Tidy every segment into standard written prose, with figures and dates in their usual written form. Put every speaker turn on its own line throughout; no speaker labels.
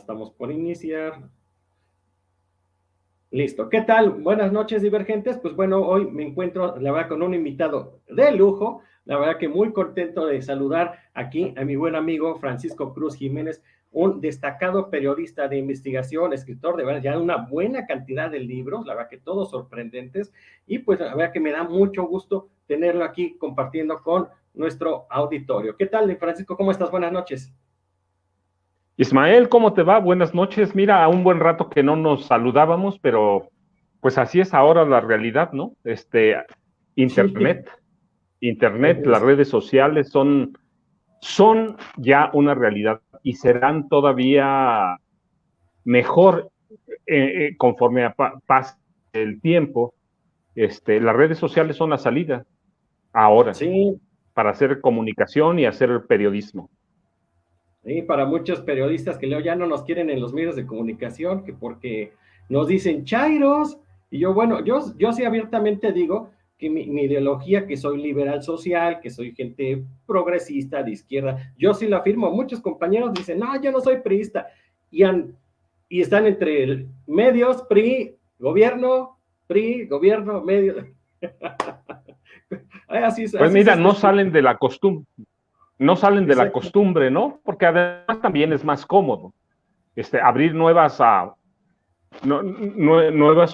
estamos por iniciar. Listo. ¿Qué tal? Buenas noches, divergentes. Pues bueno, hoy me encuentro, la verdad, con un invitado de lujo. La verdad que muy contento de saludar aquí a mi buen amigo Francisco Cruz Jiménez, un destacado periodista de investigación, escritor de verdad, ya una buena cantidad de libros, la verdad que todos sorprendentes. Y pues la verdad que me da mucho gusto tenerlo aquí compartiendo con nuestro auditorio. ¿Qué tal, Francisco? ¿Cómo estás? Buenas noches.
Ismael, ¿cómo te va? Buenas noches. Mira, a un buen rato que no nos saludábamos, pero pues así es ahora la realidad, ¿no?
Sí,
Internet, las redes sociales son ya una realidad y serán todavía mejor conforme pase el tiempo. Las redes sociales son la salida ahora
sí,
para hacer comunicación y hacer periodismo.
sí, para muchos periodistas que luego ya no nos quieren en los medios de comunicación, que porque nos dicen chairos, y yo, bueno, yo sí abiertamente digo que mi ideología, que soy liberal social, que soy gente progresista, de izquierda, yo sí lo afirmo. Muchos compañeros dicen, no, yo no soy priista, y están entre medios, gobierno, medios.
Pues
Así es
mira,
este.
no salen de la
Exacto.
costumbre, ¿no? Porque además también es más cómodo abrir nuevas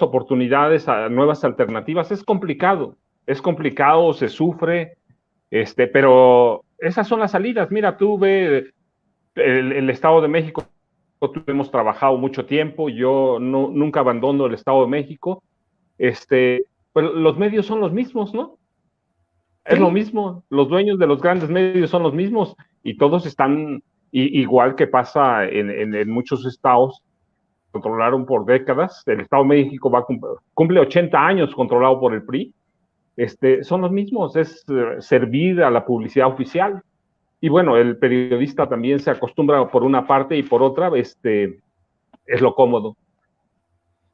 oportunidades, nuevas alternativas. Es complicado, se sufre, pero esas son las salidas. Mira, tú ve el Estado de México, tú hemos trabajado mucho tiempo, yo nunca abandono el Estado de México, pues los medios son los mismos, ¿no? Es lo
Sí,
mismo, los dueños de los grandes medios son los mismos y todos están, igual que pasa en muchos estados, controlaron por décadas. El Estado de México cumple 80 años controlado por el PRI. Son los mismos, es servir a la publicidad oficial. Y bueno, el periodista también se acostumbra por una parte y por otra, es lo cómodo.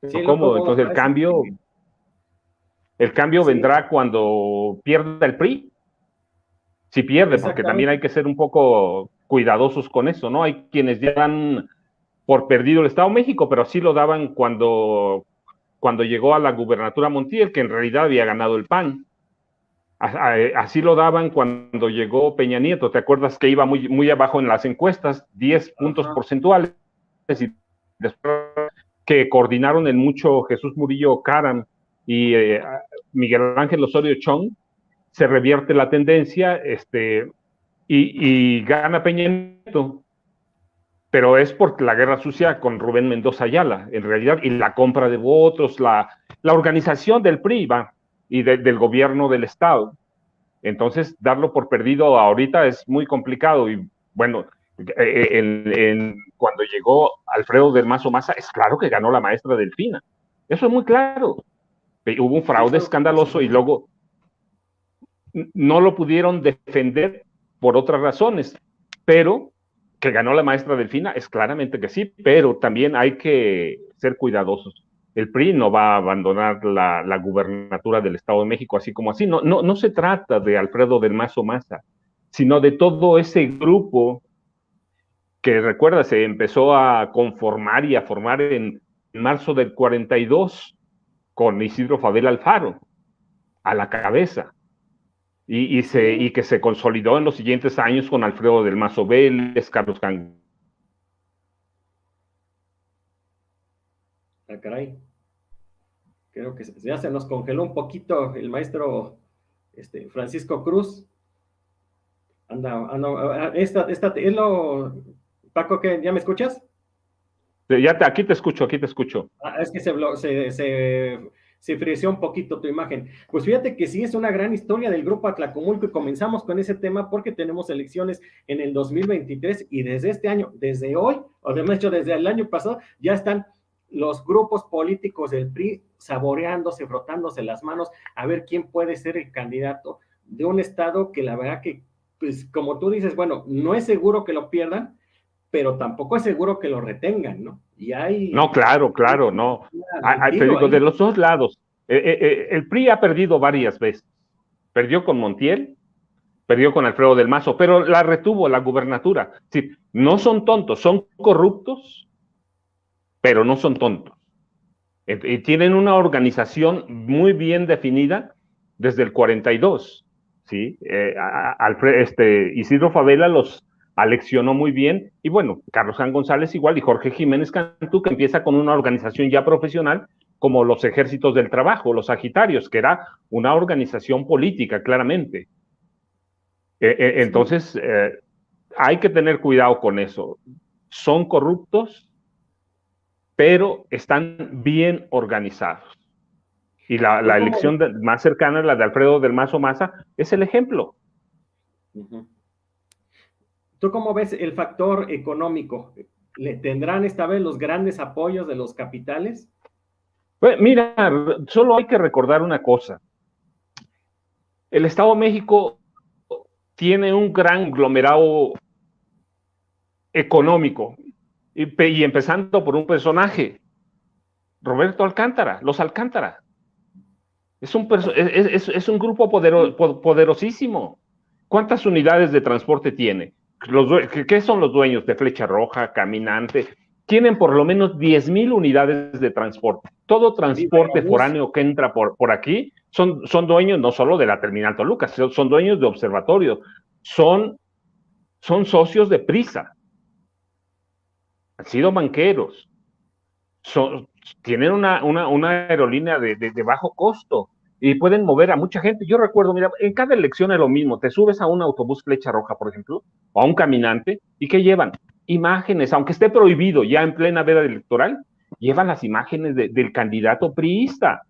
Es
sí,
lo
lo
cómodo.
cómodo
Entonces
parece.
el cambio
Sí,
vendrá cuando pierda el PRI. Si pierde, porque también
exactamente.
hay que ser un poco cuidadosos con eso, ¿no? Hay quienes ya dan por perdido el Estado de México, pero sí lo daban cuando llegó a la gubernatura Montiel, que en realidad había ganado el PAN. Así lo daban cuando llegó Peña Nieto. ¿Te acuerdas que iba muy, muy abajo en las encuestas? 10 puntos
Ajá.
porcentuales. Y después que coordinaron en mucho Jesús Murillo Caram y Miguel Ángel Osorio Chong, se revierte la tendencia y gana Peña Nieto. Pero es por la guerra sucia con Rubén Mendoza Ayala, en realidad, y la compra de votos, la organización del PRI y del gobierno del Estado. Entonces, darlo por perdido ahorita es muy complicado. Y bueno, cuando llegó Alfredo del Mazo Maza, es claro que ganó la maestra Delfina. Eso es muy claro. Hubo un
Sí,
fraude
fue
escandaloso y
impresionante.
luego no lo pudieron defender por otras razones, pero que ganó la maestra Delfina es claramente que sí, pero también hay que ser cuidadosos. El PRI no va a abandonar la gubernatura del Estado de México así como así. No se trata de Alfredo del Mazo Maza, sino de todo ese grupo que, recuerda, se empezó a conformar y a formar en marzo del 42 con Isidro Fabel Alfaro a la cabeza.
Sí,
Y que se consolidó en los siguientes años con Alfredo del Mazo Vélez, Carlos Can.
caray. Creo que ya se nos congeló un poquito el maestro Francisco Cruz. Es lo. Paco, ¿qué? ¿Ya me escuchas?
Aquí te escucho.
Es que se frició un poquito tu imagen. Pues fíjate que sí es una gran historia del Grupo Atlacomulco y comenzamos con ese tema porque tenemos elecciones en el 2023 y desde este año, desde hoy, o de hecho desde el año pasado, ya están los grupos políticos del PRI saboreándose, frotándose las manos a ver quién puede ser el candidato de un estado que la verdad que, pues como tú dices, bueno, no es seguro que lo pierdan, pero tampoco es seguro que lo retengan, ¿no? Y
No,
hay
claro, no.
un
Te
tiro
digo, de
ahí.
los dos lados. El PRI ha perdido varias veces. Perdió con Montiel, perdió con Alfredo del Mazo, pero la retuvo la gubernatura. Sí, no son tontos, son corruptos, pero no son tontos. Y tienen una organización muy bien definida desde el 42, ¿sí? Isidro Fabela los aleccionó muy bien, y bueno, Carlos Jan González igual, y Jorge Jiménez Cantú, que empieza con una organización ya profesional, como los Ejércitos del Trabajo, los Sagitarios, que era una organización política, claramente. Entonces, hay que tener cuidado con eso. Son corruptos, pero están bien organizados. Y la elección más cercana, la de Alfredo del Mazo Maza, es el ejemplo.
¿Tú cómo ves el factor económico? ¿Le tendrán esta vez los grandes apoyos de los capitales?
Pues mira, solo hay que recordar una cosa. El Estado de México tiene un gran aglomerado económico, y empezando por un personaje, Roberto Alcántara, los Alcántara. Es un grupo poderosísimo. ¿Cuántas unidades de transporte tiene? ¿Qué son los dueños de Flecha Roja, Caminante? Tienen por lo menos 10,000 unidades de transporte. Todo transporte foráneo que entra por aquí son dueños no solo de la terminal Toluca, son dueños de observatorio, son socios de Prisa, han sido banqueros, tienen una aerolínea de bajo costo y pueden mover a mucha gente. Yo recuerdo, mira, en cada elección es lo mismo. Te subes a un autobús Flecha Roja, por ejemplo, o a un Caminante, ¿y qué llevan? Imágenes, aunque esté prohibido ya en plena veda electoral, llevan las imágenes del candidato priista.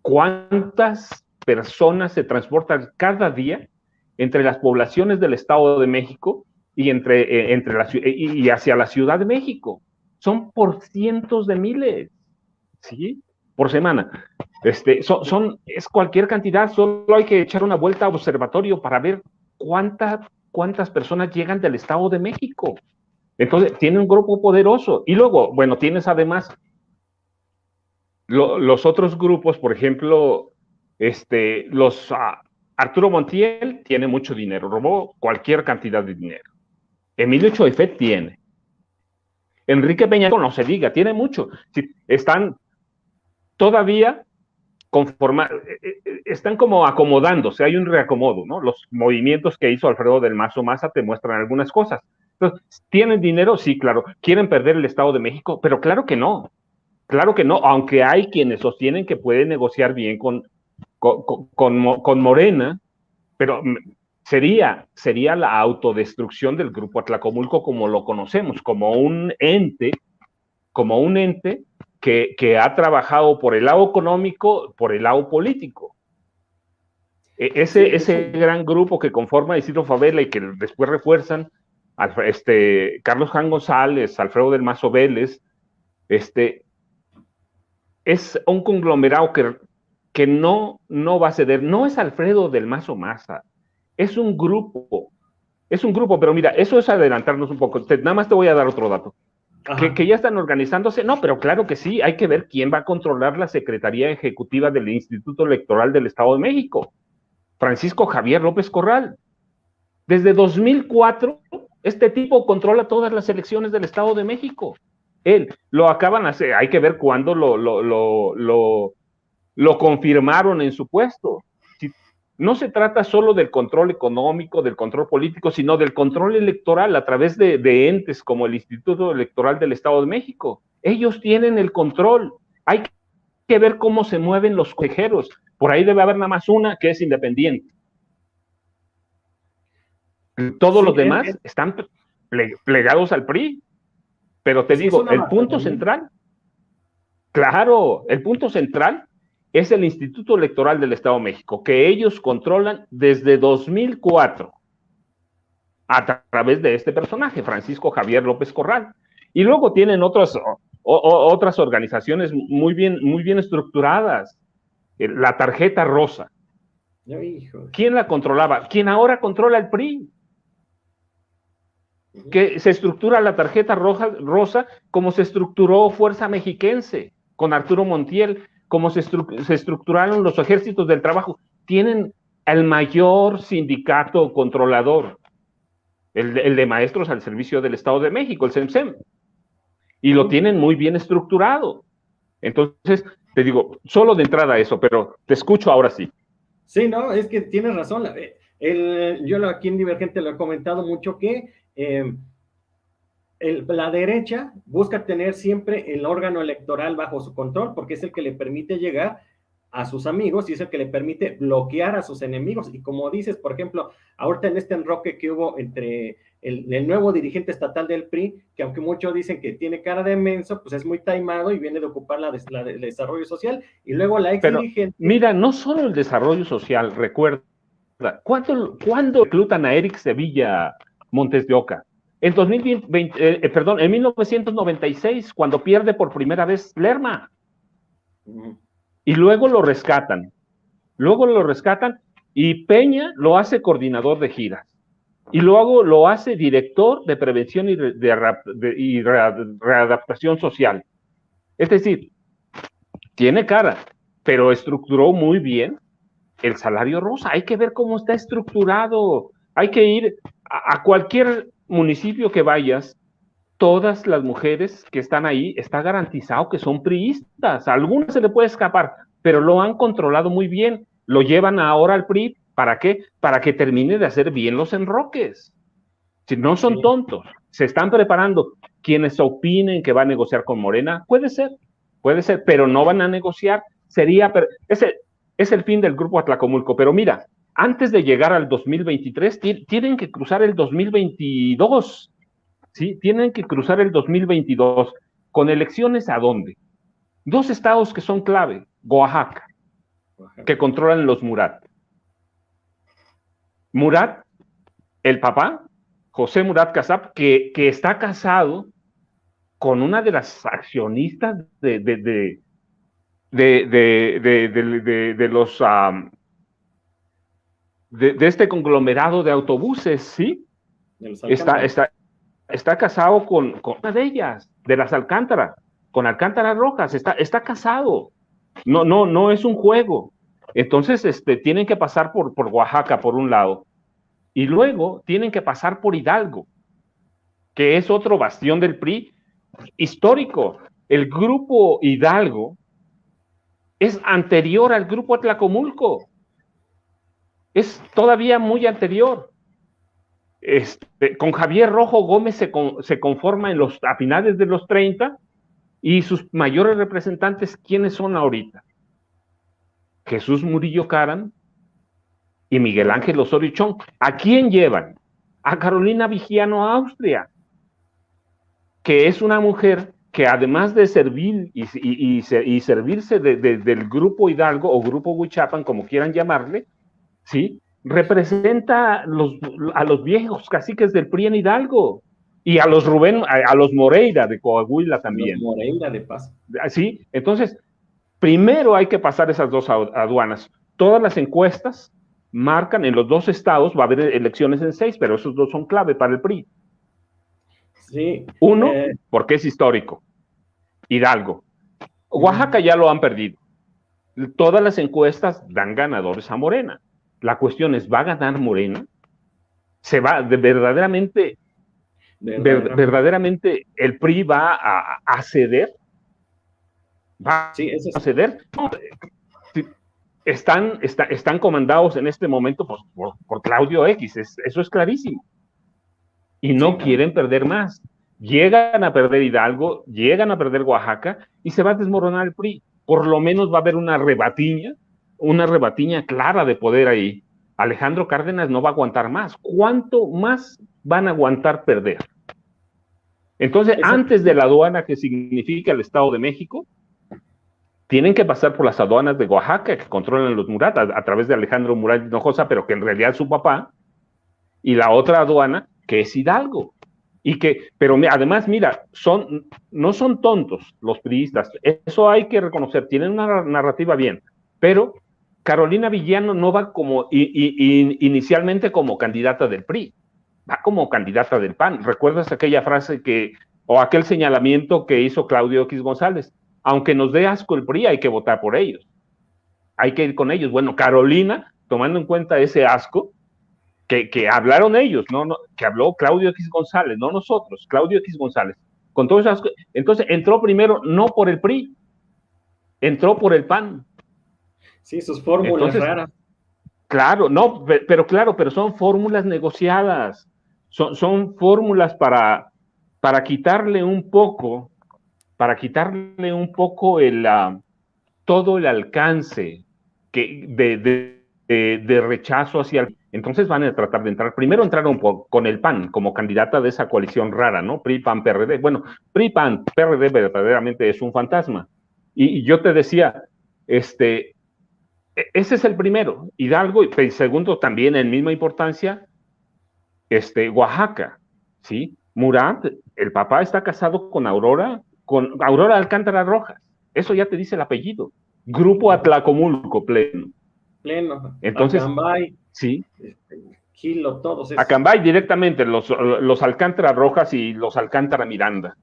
¿Cuántas personas se transportan cada día entre las poblaciones del Estado de México y y hacia la Ciudad de México? Son por cientos de miles, ¿sí? Por semana. Es cualquier cantidad, solo hay que echar una vuelta a observatorio para ver cuántas personas llegan del Estado de México. Entonces, tiene un grupo poderoso. Y luego, bueno, tienes además los otros grupos, por ejemplo, Arturo Montiel tiene mucho dinero, robó cualquier cantidad de dinero. Emilio Choifet tiene. Enrique Peña Nieto, no se diga, tiene mucho. Están todavía están como acomodándose, hay un reacomodo, ¿no? Los movimientos que hizo Alfredo del Mazo Maza te muestran algunas cosas. Entonces, ¿tienen dinero? Sí, claro. ¿Quieren perder el Estado de México? Pero claro que no, aunque hay quienes sostienen que pueden negociar bien con Morena, pero sería la autodestrucción del Grupo Atlacomulco como lo conocemos, como un ente que ha trabajado por el lado económico, por el lado político. Ese gran grupo que conforma Isidro Fabela y que después refuerzan Carlos Jan González, Alfredo del Mazo Vélez, es un conglomerado que no va a ceder. No es Alfredo del Mazo Maza, es un grupo, pero mira, eso es adelantarnos un poco. Nada más te voy a dar otro dato. Que ya están organizándose. No, pero claro que sí, hay que ver quién va a controlar la Secretaría Ejecutiva del Instituto Electoral del Estado de México. Francisco Javier López Corral. Desde 2004, este tipo controla todas las elecciones del Estado de México. Él lo acaban de hacer, hay que ver cuándo lo confirmaron en su puesto. No se trata solo del control económico, del control político, sino del control electoral a través de entes como el Instituto Electoral del Estado de México. Ellos tienen el control. Hay que ver cómo se mueven los consejeros. Por ahí debe haber nada más una que es independiente. Todos los demás están plegados al PRI. Pero te digo, el punto central, claro, el punto central es el Instituto Electoral del Estado de México, que ellos controlan desde 2004 a través de este personaje, Francisco Javier López Corral. Y luego tienen otras organizaciones muy bien estructuradas. La tarjeta rosa. ¿Quién la controlaba? ¿Quién ahora controla el PRI? Que se estructura la tarjeta rosa como se estructuró Fuerza Mexiquense con Arturo Montiel, como se estructuraron los ejércitos del trabajo. Tienen el mayor sindicato controlador, el de maestros al servicio del Estado de México, el CEMSEM. y lo tienen muy bien estructurado. Entonces, te digo, solo de entrada eso, pero te escucho ahora sí.
Sí, no, es que tienes razón. Yo aquí en Divergente lo he comentado mucho que la derecha busca tener siempre el órgano electoral bajo su control porque es el que le permite llegar a sus amigos y es el que le permite bloquear a sus enemigos. Y como dices, por ejemplo, ahorita en este enroque que hubo entre el nuevo dirigente estatal del PRI, que aunque muchos dicen que tiene cara de menso, pues es muy taimado y viene de ocupar el desarrollo social, y luego la ex
Pero
dirigente.
mira, no solo el desarrollo social, recuerda, ¿cuándo reclutan a Eric Sevilla Montes de Oca? En 2020, perdón, en 1996, cuando pierde por primera vez Lerma. Y luego lo rescatan. Y Peña lo hace coordinador de giras. Y luego lo hace director de prevención y readaptación social. Es decir, tiene cara, pero estructuró muy bien el salario rosa. Hay que ver cómo está estructurado. Hay que ir a cualquier municipio que vayas. Todas las mujeres que están ahí está garantizado que son priistas. A algunas se le puede escapar, pero lo han controlado muy bien. Lo llevan ahora al PRI. ¿Para qué? Para que termine de hacer bien los enroques. Si no son tontos, se están preparando. Quienes opinen que va a negociar con Morena, puede ser, pero no van a negociar. Ese es el fin del grupo Atlacomulco. Pero mira, antes de llegar al 2023, tienen que cruzar el 2022. ¿Sí? Tienen que cruzar el 2022. ¿Con elecciones a dónde? Dos estados que son clave. Oaxaca, que controlan los Murat. Murat, el papá, José Murat Casab, que está casado con una de las accionistas de los de este conglomerado de autobuses, ¿sí? Está casado con una de ellas, de las Alcántara, con Alcántara Rojas, está casado. No es un juego. Entonces, tienen que pasar por Oaxaca, por un lado, y luego tienen que pasar por Hidalgo, que es otro bastión del PRI histórico. El grupo Hidalgo es anterior al grupo Atlacomulco. Es todavía muy anterior. Con Javier Rojo Gómez se conforma a finales de los 30 y sus mayores representantes, ¿quiénes son ahorita? Jesús Murillo Caram y Miguel Ángel Osorio Chong. ¿A quién llevan? A Carolina Vigiano Austria, que es una mujer que además de servir y servirse del grupo Hidalgo o grupo Huichapan, como quieran llamarle, ¿sí? Representa a los viejos caciques del PRI en Hidalgo y a los a los Moreira de Coahuila también.
Los Moreira de Paz.
¿Sí? Entonces, primero hay que pasar esas dos aduanas. Todas las encuestas marcan en los dos estados, va a haber elecciones en 6, pero esos dos son clave para el PRI.
Sí.
Uno, porque es histórico. Hidalgo. Oaxaca ya lo han perdido. Todas las encuestas dan ganadores a Morena. La cuestión es, ¿va a ganar Morena? ¿Se va verdaderamente el PRI va a ceder? ¿Va a ceder? No, están comandados en este momento por Claudio X, eso es clarísimo. Y no quieren perder más. Llegan a perder Hidalgo, llegan a perder Oaxaca y se va a desmoronar el PRI. Por lo menos va a haber una rebatiña clara de poder ahí. Alejandro Cárdenas no va a aguantar más. ¿Cuánto más van a aguantar perder? Entonces, antes de la aduana que significa el Estado de México, tienen que pasar por las aduanas de Oaxaca, que controlan los Murat, a través de Alejandro Murat Hinojosa, pero que en realidad es su papá, y la otra aduana, que es Hidalgo. Pero además, mira, no son tontos los priistas, eso hay que reconocer, tienen una narrativa bien, pero Carolina Villano no va inicialmente como candidata del PRI, va como candidata del PAN. ¿Recuerdas aquella frase o aquel señalamiento que hizo Claudio X González? Aunque nos dé asco el PRI, hay que votar por ellos, hay que ir con ellos. Bueno, Carolina, tomando en cuenta ese asco, que hablaron ellos, que habló Claudio X González, no nosotros, Claudio X González, con todas esas, entonces entró primero no por el PRI, entró por el PAN.
Sí, sus fórmulas raras.
Claro, no, pero son fórmulas negociadas, son fórmulas para quitarle un poco, todo el alcance de rechazo hacia el... Entonces van a tratar de entrar. Primero entraron con el PAN como candidata de esa coalición rara, ¿no? PRI, PAN, PRD. Bueno, PRI, PAN, PRD verdaderamente es un fantasma. Y yo te decía, ese es el primero, Hidalgo, y segundo también en misma importancia, Oaxaca, ¿sí? Murat, el papá está casado con Aurora Alcántara Rojas. Eso ya te dice el apellido. Grupo Atlacomulco pleno. Entonces,
Acambay,
sí.
Gilo, todos esos.
Acambay directamente, los Alcántara Rojas y los Alcántara Miranda.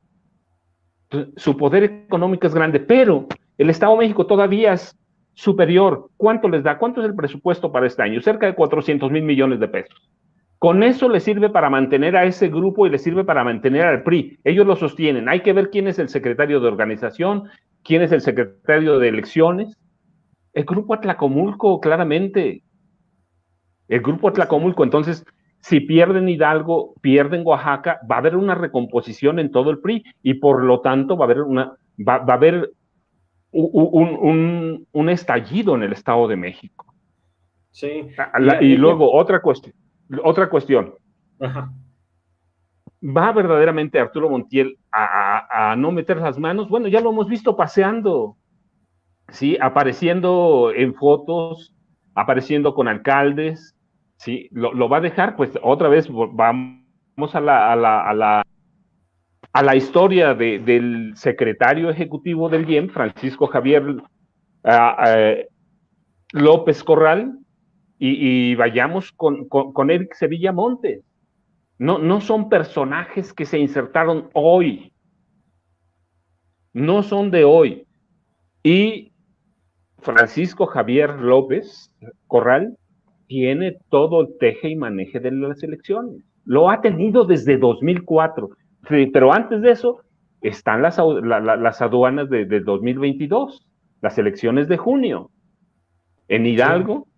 Entonces, su poder económico es grande, pero el Estado de México todavía es superior. ¿Cuánto les da? ¿Cuánto es el presupuesto para este año? Cerca de 400,000 millones de pesos. Con eso le sirve para mantener a ese grupo y le sirve para mantener al PRI. Ellos lo sostienen. Hay que ver quién es el secretario de organización, quién es el secretario de elecciones. El grupo Atlacomulco, claramente. El grupo Atlacomulco. Entonces, si pierden Hidalgo, pierden Oaxaca, va a haber una recomposición en todo el PRI y por lo tanto va a haber un estallido en el Estado de México.
Sí.
Y luego, otra cuestión.
Ajá.
¿Va verdaderamente Arturo Montiel a no meter las manos? Bueno, ya lo hemos visto paseando, ¿sí? Apareciendo en fotos, apareciendo con alcaldes, ¿sí? ¿Lo va a dejar? Pues otra vez vamos a la historia del secretario ejecutivo del IEM, Francisco Javier López Corral, y vayamos con Eric Sevilla Montes. No son personajes que se insertaron hoy, no son de hoy. Y Francisco Javier López Corral tiene todo el teje y maneje de las elecciones. Lo ha tenido desde 2004, pero antes de eso están las aduanas de 2022, las elecciones de junio, en Hidalgo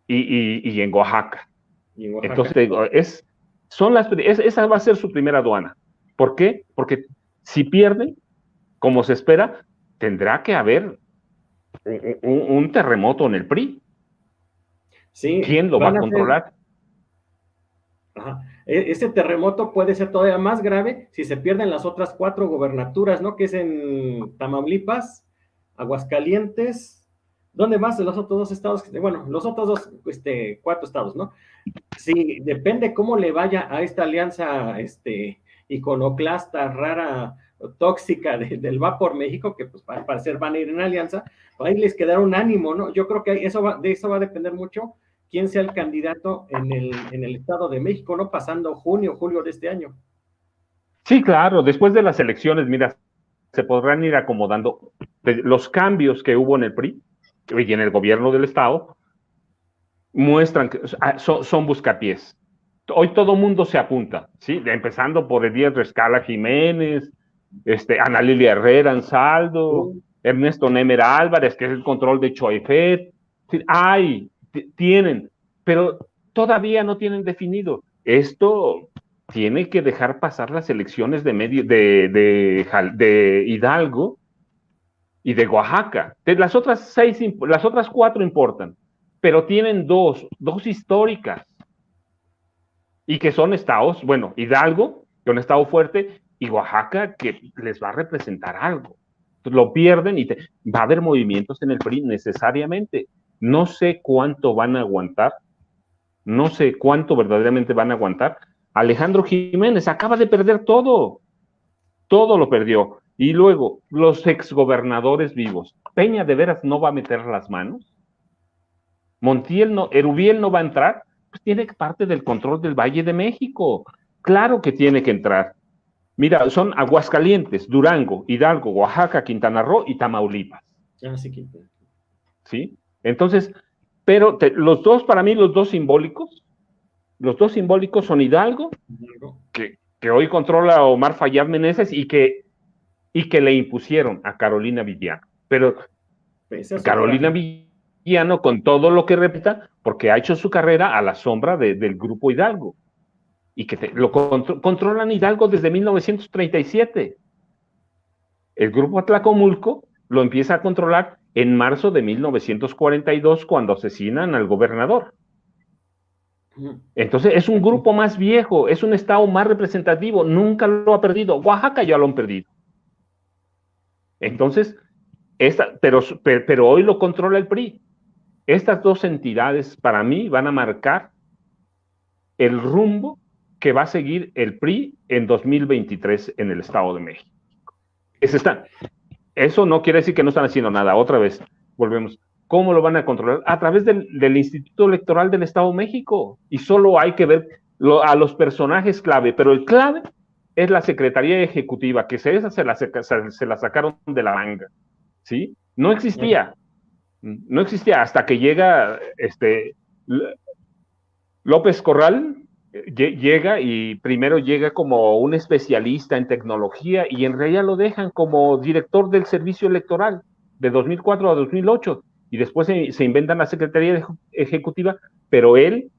y en Oaxaca. Entonces, esa va a ser su primera aduana. ¿Por qué? Porque si pierden, como se espera, tendrá que haber un terremoto en el PRI.
Sí,
¿Quién lo va a controlar?
Ajá. Ese terremoto puede ser todavía más grave si se pierden las otras 4 gobernaturas, ¿no? Que es en Tamaulipas, Aguascalientes, ¿dónde más? Los otros 2 estados, bueno, los otros 4 estados, ¿no? Sí, depende cómo le vaya a esta alianza, iconoclasta, rara, tóxica del Va por México, que pues al parecer van a ir en alianza, ahí les quedará un ánimo, ¿no? Yo creo que de eso va a depender mucho quién sea el candidato en el Estado de México, ¿no? Pasando junio, julio de este año.
Sí, claro, después de las elecciones, mira, se podrán ir acomodando los cambios que hubo en el PRI y en el gobierno del Estado, muestran que son buscapiés. Hoy todo mundo se apunta, ¿sí? Empezando por Elías Rescala Jiménez, Ana Lilia Herrera Ansaldo, Ernesto Nemer Álvarez, que es el control de Choefet. Tienen, pero todavía no tienen definido. Esto tiene que dejar pasar las elecciones de Hidalgo y de Oaxaca. Las otras 4 importan, pero tienen dos históricas y que son estados, bueno, Hidalgo, que es un estado fuerte, y Oaxaca, que les va a representar algo. Entonces, lo pierden y va a haber movimientos en el PRI necesariamente. No sé cuánto van a aguantar, no sé cuánto verdaderamente van a aguantar. Alejandro Jiménez acaba de perder todo lo perdió. Y luego, los exgobernadores vivos. Peña de veras no va a meter las manos. Montiel no, Erubiel no va a entrar, pues tiene parte del control del Valle de México. Claro que tiene que entrar. Mira, son Aguascalientes, Durango, Hidalgo, Oaxaca, Quintana Roo y Tamaulipas. ¿Sí? Entonces, pero para mí, los dos simbólicos son Hidalgo, que hoy controla a Omar Fayad Meneses y que le impusieron a Carolina Villano. Pero Carolina Villano, con todo lo que repita, porque ha hecho su carrera a la sombra del Grupo Hidalgo, y que lo controlan Hidalgo desde 1937. El Grupo Atlacomulco lo empieza a controlar en marzo de 1942, cuando asesinan al gobernador. Entonces es un grupo más viejo, es un estado más representativo, nunca lo ha perdido. Oaxaca ya lo han perdido. Entonces, pero hoy lo controla el PRI. Estas dos entidades para mí van a marcar el rumbo que va a seguir el PRI en 2023 en el Estado de México. Eso no quiere decir que no están haciendo nada. Otra vez, volvemos. ¿Cómo lo van a controlar? A través del Instituto Electoral del Estado de México. Y solo hay que ver a los personajes clave, pero el clave es la Secretaría Ejecutiva, que se la sacaron de la manga, ¿sí? No existía hasta que llega López Corral, llega y primero llega como un especialista en tecnología y en realidad lo dejan como director del servicio electoral de 2004 a 2008 y después se inventan la Secretaría Ejecutiva, pero él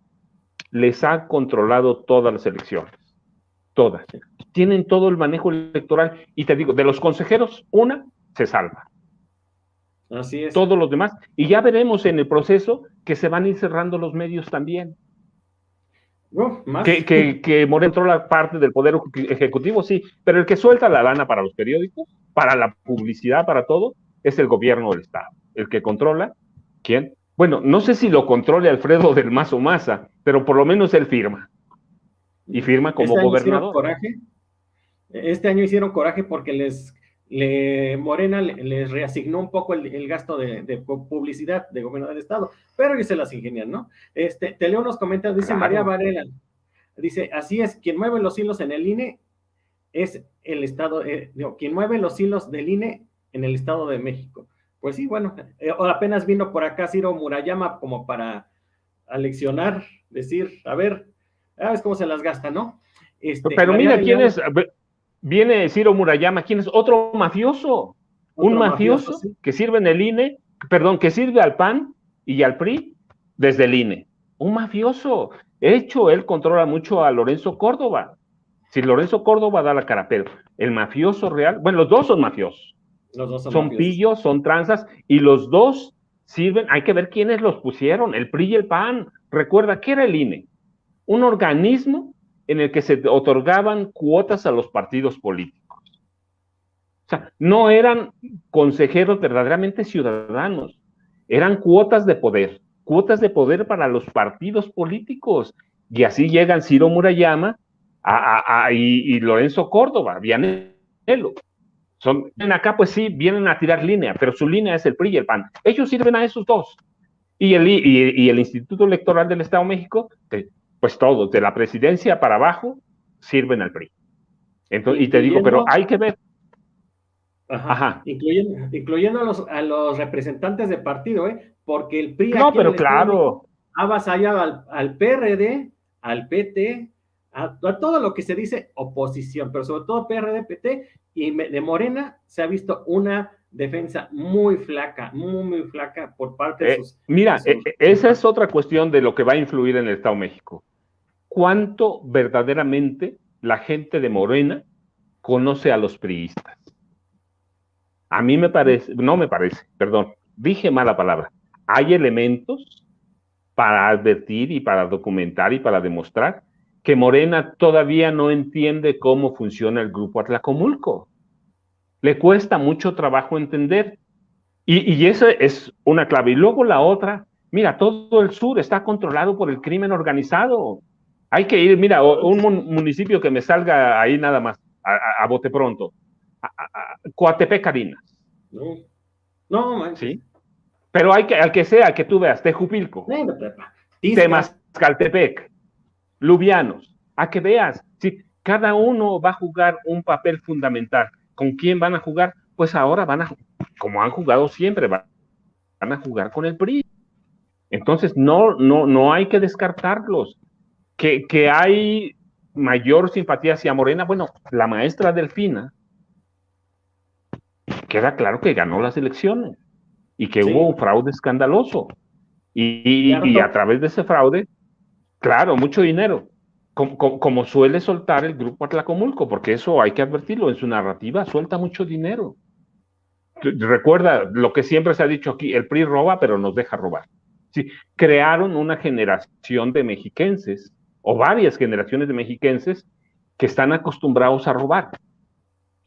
les ha controlado todas las elecciones, todas. Tienen todo el manejo electoral y te digo, de los consejeros, una se salva.
Así es.
Todos los demás. Y ya veremos en el proceso que se van a ir cerrando los medios también.
¿Más?
Que Morena entró la parte del Poder Ejecutivo, sí, pero el que suelta la lana para los periódicos, para la publicidad, para todo, es el gobierno del Estado. El que controla, ¿quién? Bueno, no sé si lo controle Alfredo del Mazo Maza, pero por lo menos él firma. Y firma como gobernador.
Este año hicieron coraje porque Morena les reasignó un poco el gasto de publicidad de gobierno del Estado, pero ellos se las ingenian, ¿no? Te leo unos comentarios, dice María Varela, dice, así es, quien mueve los hilos en el INE es el Estado, quien mueve los hilos del INE en el Estado de México. Pues sí, bueno, apenas vino por acá Ciro Murayama como para aleccionar, decir, a ver cómo se las gasta, ¿no?
Pero María, mira, ¿quién es? Viene Ciro Murayama, ¿quién es? Otro mafioso. Un mafioso ¿sí? Que sirve en el INE, que sirve al PAN y al PRI desde el INE. Un mafioso. De hecho, él controla mucho a Lorenzo Córdoba. Si Lorenzo Córdoba da la cara, pero el mafioso real, bueno, los dos son mafiosos.
Los dos
son pillos, son tranzas, y los dos sirven, hay que ver quiénes los pusieron, el PRI y el PAN. Recuerda, ¿qué era el INE? Un organismo en el que se otorgaban cuotas a los partidos políticos. O sea, no eran consejeros verdaderamente ciudadanos, eran cuotas de poder para los partidos políticos. Y así llegan Ciro Murayama y Lorenzo Córdoba, Vianello. Vienen acá, pues sí, vienen a tirar línea, pero su línea es el PRI y el PAN. Ellos sirven a esos dos. Y el Instituto Electoral del Estado de México, pues todos, de la presidencia para abajo, sirven al PRI. Entonces, y te digo, pero hay que ver.
Ajá. Incluyendo a los representantes de partido, porque el PRI
no, pero claro,
ha avasallado al PRD, al PT, a todo lo que se dice oposición, pero sobre todo PRD, PT, y de Morena se ha visto una defensa muy flaca por parte de sus...
Mira, esa es otra cuestión de lo que va a influir en el Estado de México. ¿Cuánto verdaderamente la gente de Morena conoce a los priistas? A mí dije mala palabra. Hay elementos para advertir y para documentar y para demostrar que Morena todavía no entiende cómo funciona el Grupo Atlacomulco. Le cuesta mucho trabajo entender. Y esa es una clave. Y luego la otra, mira, todo el sur está controlado por el crimen organizado. Hay que ir, mira, un municipio que me salga ahí nada más, a bote pronto. Coatepec, Carinas.
No, man.
¿Sí? Pero al que sea, que tú veas, Tejupilco, Temascaltepec, Lubianos, a que veas, ¿sí? Cada uno va a jugar un papel fundamental. ¿Con quién van a jugar? Pues ahora como han jugado siempre, van a jugar con el PRI. Entonces, no hay que descartarlos. Que hay mayor simpatía hacia Morena, bueno, la maestra Delfina, queda claro que ganó las elecciones y que hubo un fraude escandaloso. Y a través de ese fraude, claro, mucho dinero, como suele soltar el grupo Atlacomulco, porque eso hay que advertirlo, en su narrativa suelta mucho dinero. Recuerda lo que siempre se ha dicho aquí, el PRI roba, pero nos deja robar. Sí, crearon una generación de mexiquenses, o varias generaciones de mexiquenses, que están acostumbrados a robar.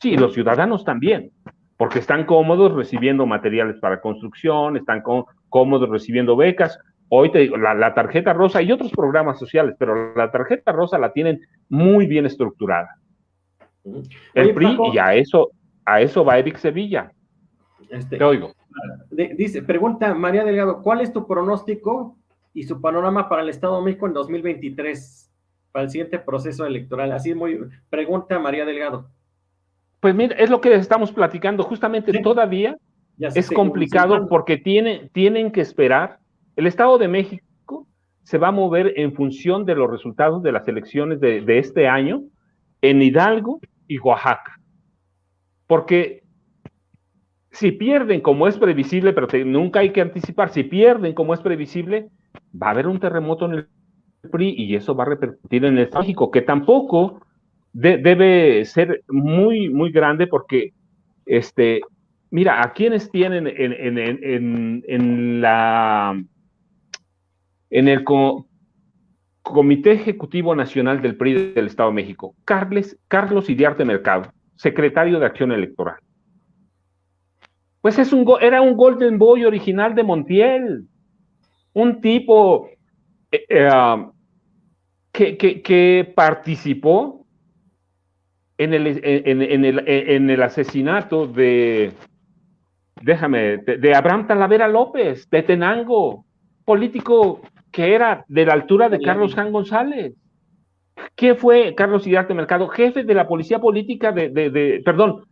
Sí, los ciudadanos también, porque están cómodos recibiendo materiales para construcción, están cómodos recibiendo becas. Hoy te digo, la tarjeta rosa y otros programas sociales, pero la tarjeta rosa la tienen muy bien estructurada. El
Oye,
PRI,
Paco,
y a eso va Eric Sevilla. Te oigo.
Dice, pregunta María Delgado, ¿cuál es tu pronóstico y su panorama para el Estado de México en 2023, para el siguiente proceso electoral? Así muy, pregunta María Delgado.
Pues mira, es lo que estamos platicando, justamente sí. Todavía es complicado porque tienen que esperar. El Estado de México se va a mover en función de los resultados de las elecciones de este año en Hidalgo y Oaxaca. Porque si pierden como es previsible, pero nunca hay que anticipar, si pierden como es previsible, va a haber un terremoto en el PRI y eso va a repercutir en el Estado de México, que tampoco debe ser muy, muy grande porque, mira, a quienes tienen en el Comité Ejecutivo Nacional del PRI del Estado de México, Carlos Iriarte Mercado, secretario de Acción Electoral. Pues era un Golden Boy original de Montiel, un tipo que participó en el asesinato de Abraham Talavera López, de Tenango, político que era de la altura de Carlos Jan González. ¿Qué fue Carlos Iriarte Mercado? Jefe de la policía política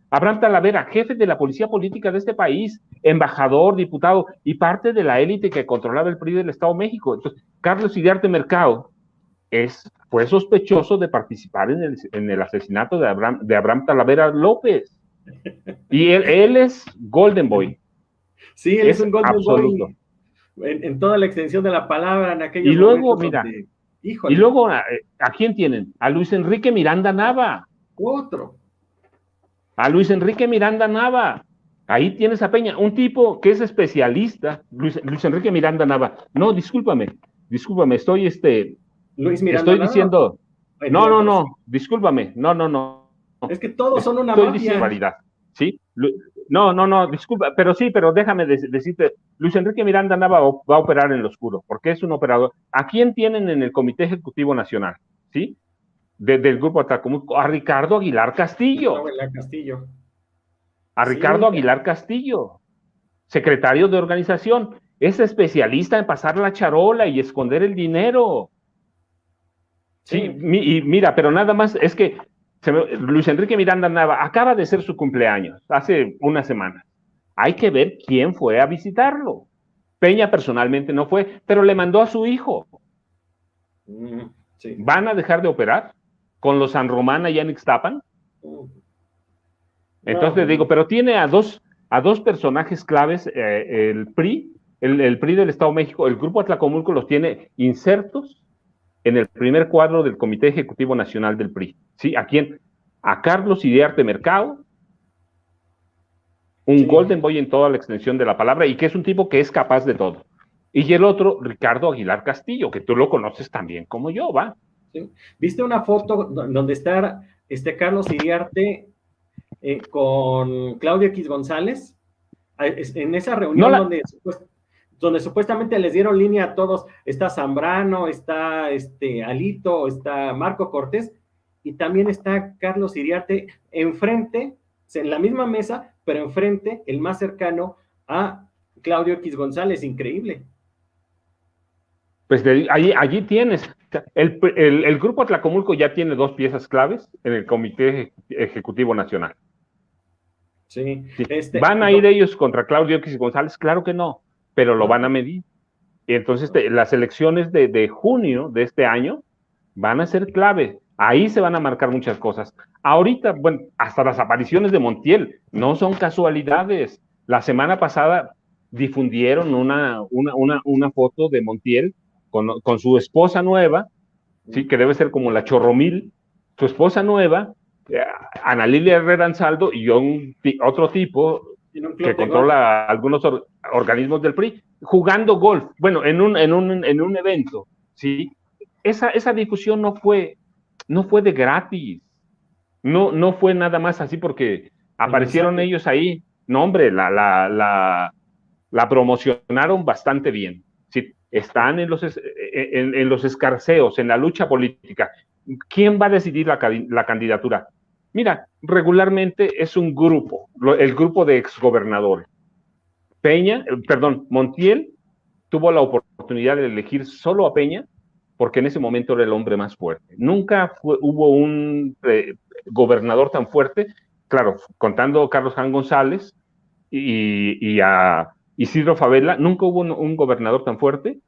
Abraham Talavera, jefe de la policía política de este país, embajador, diputado y parte de la élite que controlaba el PRI del Estado de México. Entonces, Carlos Iriarte Mercado fue sospechoso de participar en el asesinato de Abraham Talavera López. Y él es Golden Boy.
Sí, él es un Golden absoluto. Boy en toda la extensión de la palabra en aquellos
y luego, mira, donde, y luego, ¿a quién tienen? A Luis Enrique Miranda Nava.
Otro.
A Luis Enrique Miranda Nava. Ahí tienes a Peña, un tipo que es especialista, Luis Enrique Miranda Nava. No, discúlpame, estoy
Luis Miranda
estoy diciendo, no, discúlpame, no.
Es que todos son una mafia.
Estoy diciendo realidad, ¿sí? No, disculpa, pero déjame decirte, Luis Enrique Miranda Nava va a operar en lo oscuro, porque es un operador. ¿A quién tienen en el Comité Ejecutivo Nacional? ¿Sí? Del Grupo Atlacomulco, a Ricardo Aguilar Castillo. A Ricardo Aguilar Castillo, secretario de organización, es especialista en pasar la charola y esconder el dinero. Sí, y mira, pero nada más es que Luis Enrique Miranda Nava acaba de ser su cumpleaños, hace una semana. Hay que ver quién fue a visitarlo. Peña personalmente no fue, pero le mandó a su hijo. Sí. ¿Van a dejar de operar con los San Román allá en Ixtapan? Entonces le digo, pero tiene a dos personajes claves, el PRI, el PRI del Estado de México, el Grupo Atlacomulco los tiene insertos en el primer cuadro del Comité Ejecutivo Nacional del PRI. ¿Sí? ¿A quién? A Carlos Iriarte Mercado, un Golden Boy en toda la extensión de la palabra, y que es un tipo que es capaz de todo. Y el otro, Ricardo Aguilar Castillo, que tú lo conoces también como yo, ¿va?
Sí. ¿Viste una foto donde está Carlos Iriarte con Claudio X González? En esa reunión donde supuestamente les dieron línea a todos, está Zambrano, está Alito, está Marco Cortés, y también está Carlos Iriarte enfrente, en la misma mesa, pero enfrente, el más cercano a Claudio X González, increíble.
Pues allí tienes, el Grupo Atlacomulco ya tiene 2 piezas claves en el Comité Ejecutivo Nacional.
Sí.
¿Van a ir ellos contra Claudio X González? Claro que no, pero lo van a medir. Y entonces las elecciones de junio de este año van a ser clave. Ahí se van a marcar muchas cosas. Ahorita, bueno, hasta las apariciones de Montiel no son casualidades. La semana pasada difundieron una foto de Montiel con su esposa nueva, sí, que debe ser como la Chorromil, su esposa nueva, Ana Lilia Herrera Ansaldo y otro tipo que controla algunos organismos del PRI, jugando golf, bueno, en un evento, ¿sí? Esa difusión no fue de gratis, no fue nada más así porque aparecieron ellos ahí. No, hombre, la promocionaron bastante bien. Sí, están en los escarceos, en la lucha política. ¿Quién va a decidir la candidatura? Mira, regularmente es un grupo, el grupo de exgobernadores. Montiel tuvo la oportunidad de elegir solo a Peña porque en ese momento era el hombre más fuerte. Nunca hubo un gobernador tan fuerte, claro, contando a Carlos Jan González y a Isidro Fabela, nunca hubo un gobernador tan fuerte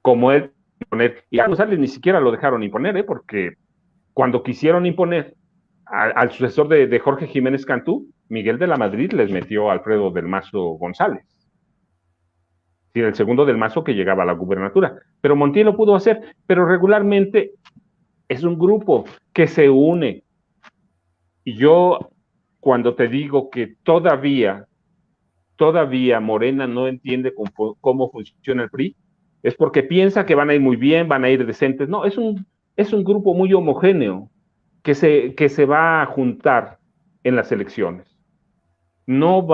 como él. Y a González ni siquiera lo dejaron imponer, porque cuando quisieron imponer al sucesor de Jorge Jiménez Cantú, Miguel de la Madrid les metió a Alfredo del Mazo González. Sí, el segundo del Mazo que llegaba a la gubernatura. Pero Montiel lo pudo hacer, pero regularmente es un grupo que se une. Y yo, cuando te digo que todavía Morena no entiende cómo funciona el PRI, es porque piensa que van a ir muy bien, van a ir decentes. No, es un grupo muy homogéneo que se va a juntar en las elecciones. No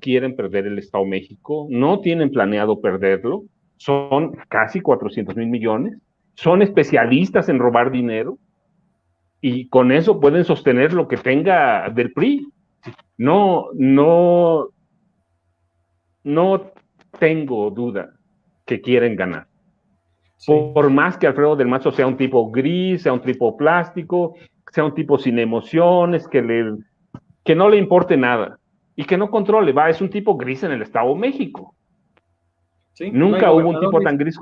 quieren perder el Estado de México, no tienen planeado perderlo, son casi 400,000 millones, son especialistas en robar dinero y con eso pueden sostener lo que tenga del PRI. No tengo duda que quieren ganar. Sí. Por más que Alfredo del Mazo sea un tipo gris, sea un tipo plástico, sea un tipo sin emociones, que no le importe nada y que no controle, es un tipo gris en el Estado de México. ¿Sí? Nunca hubo un tipo tan gris,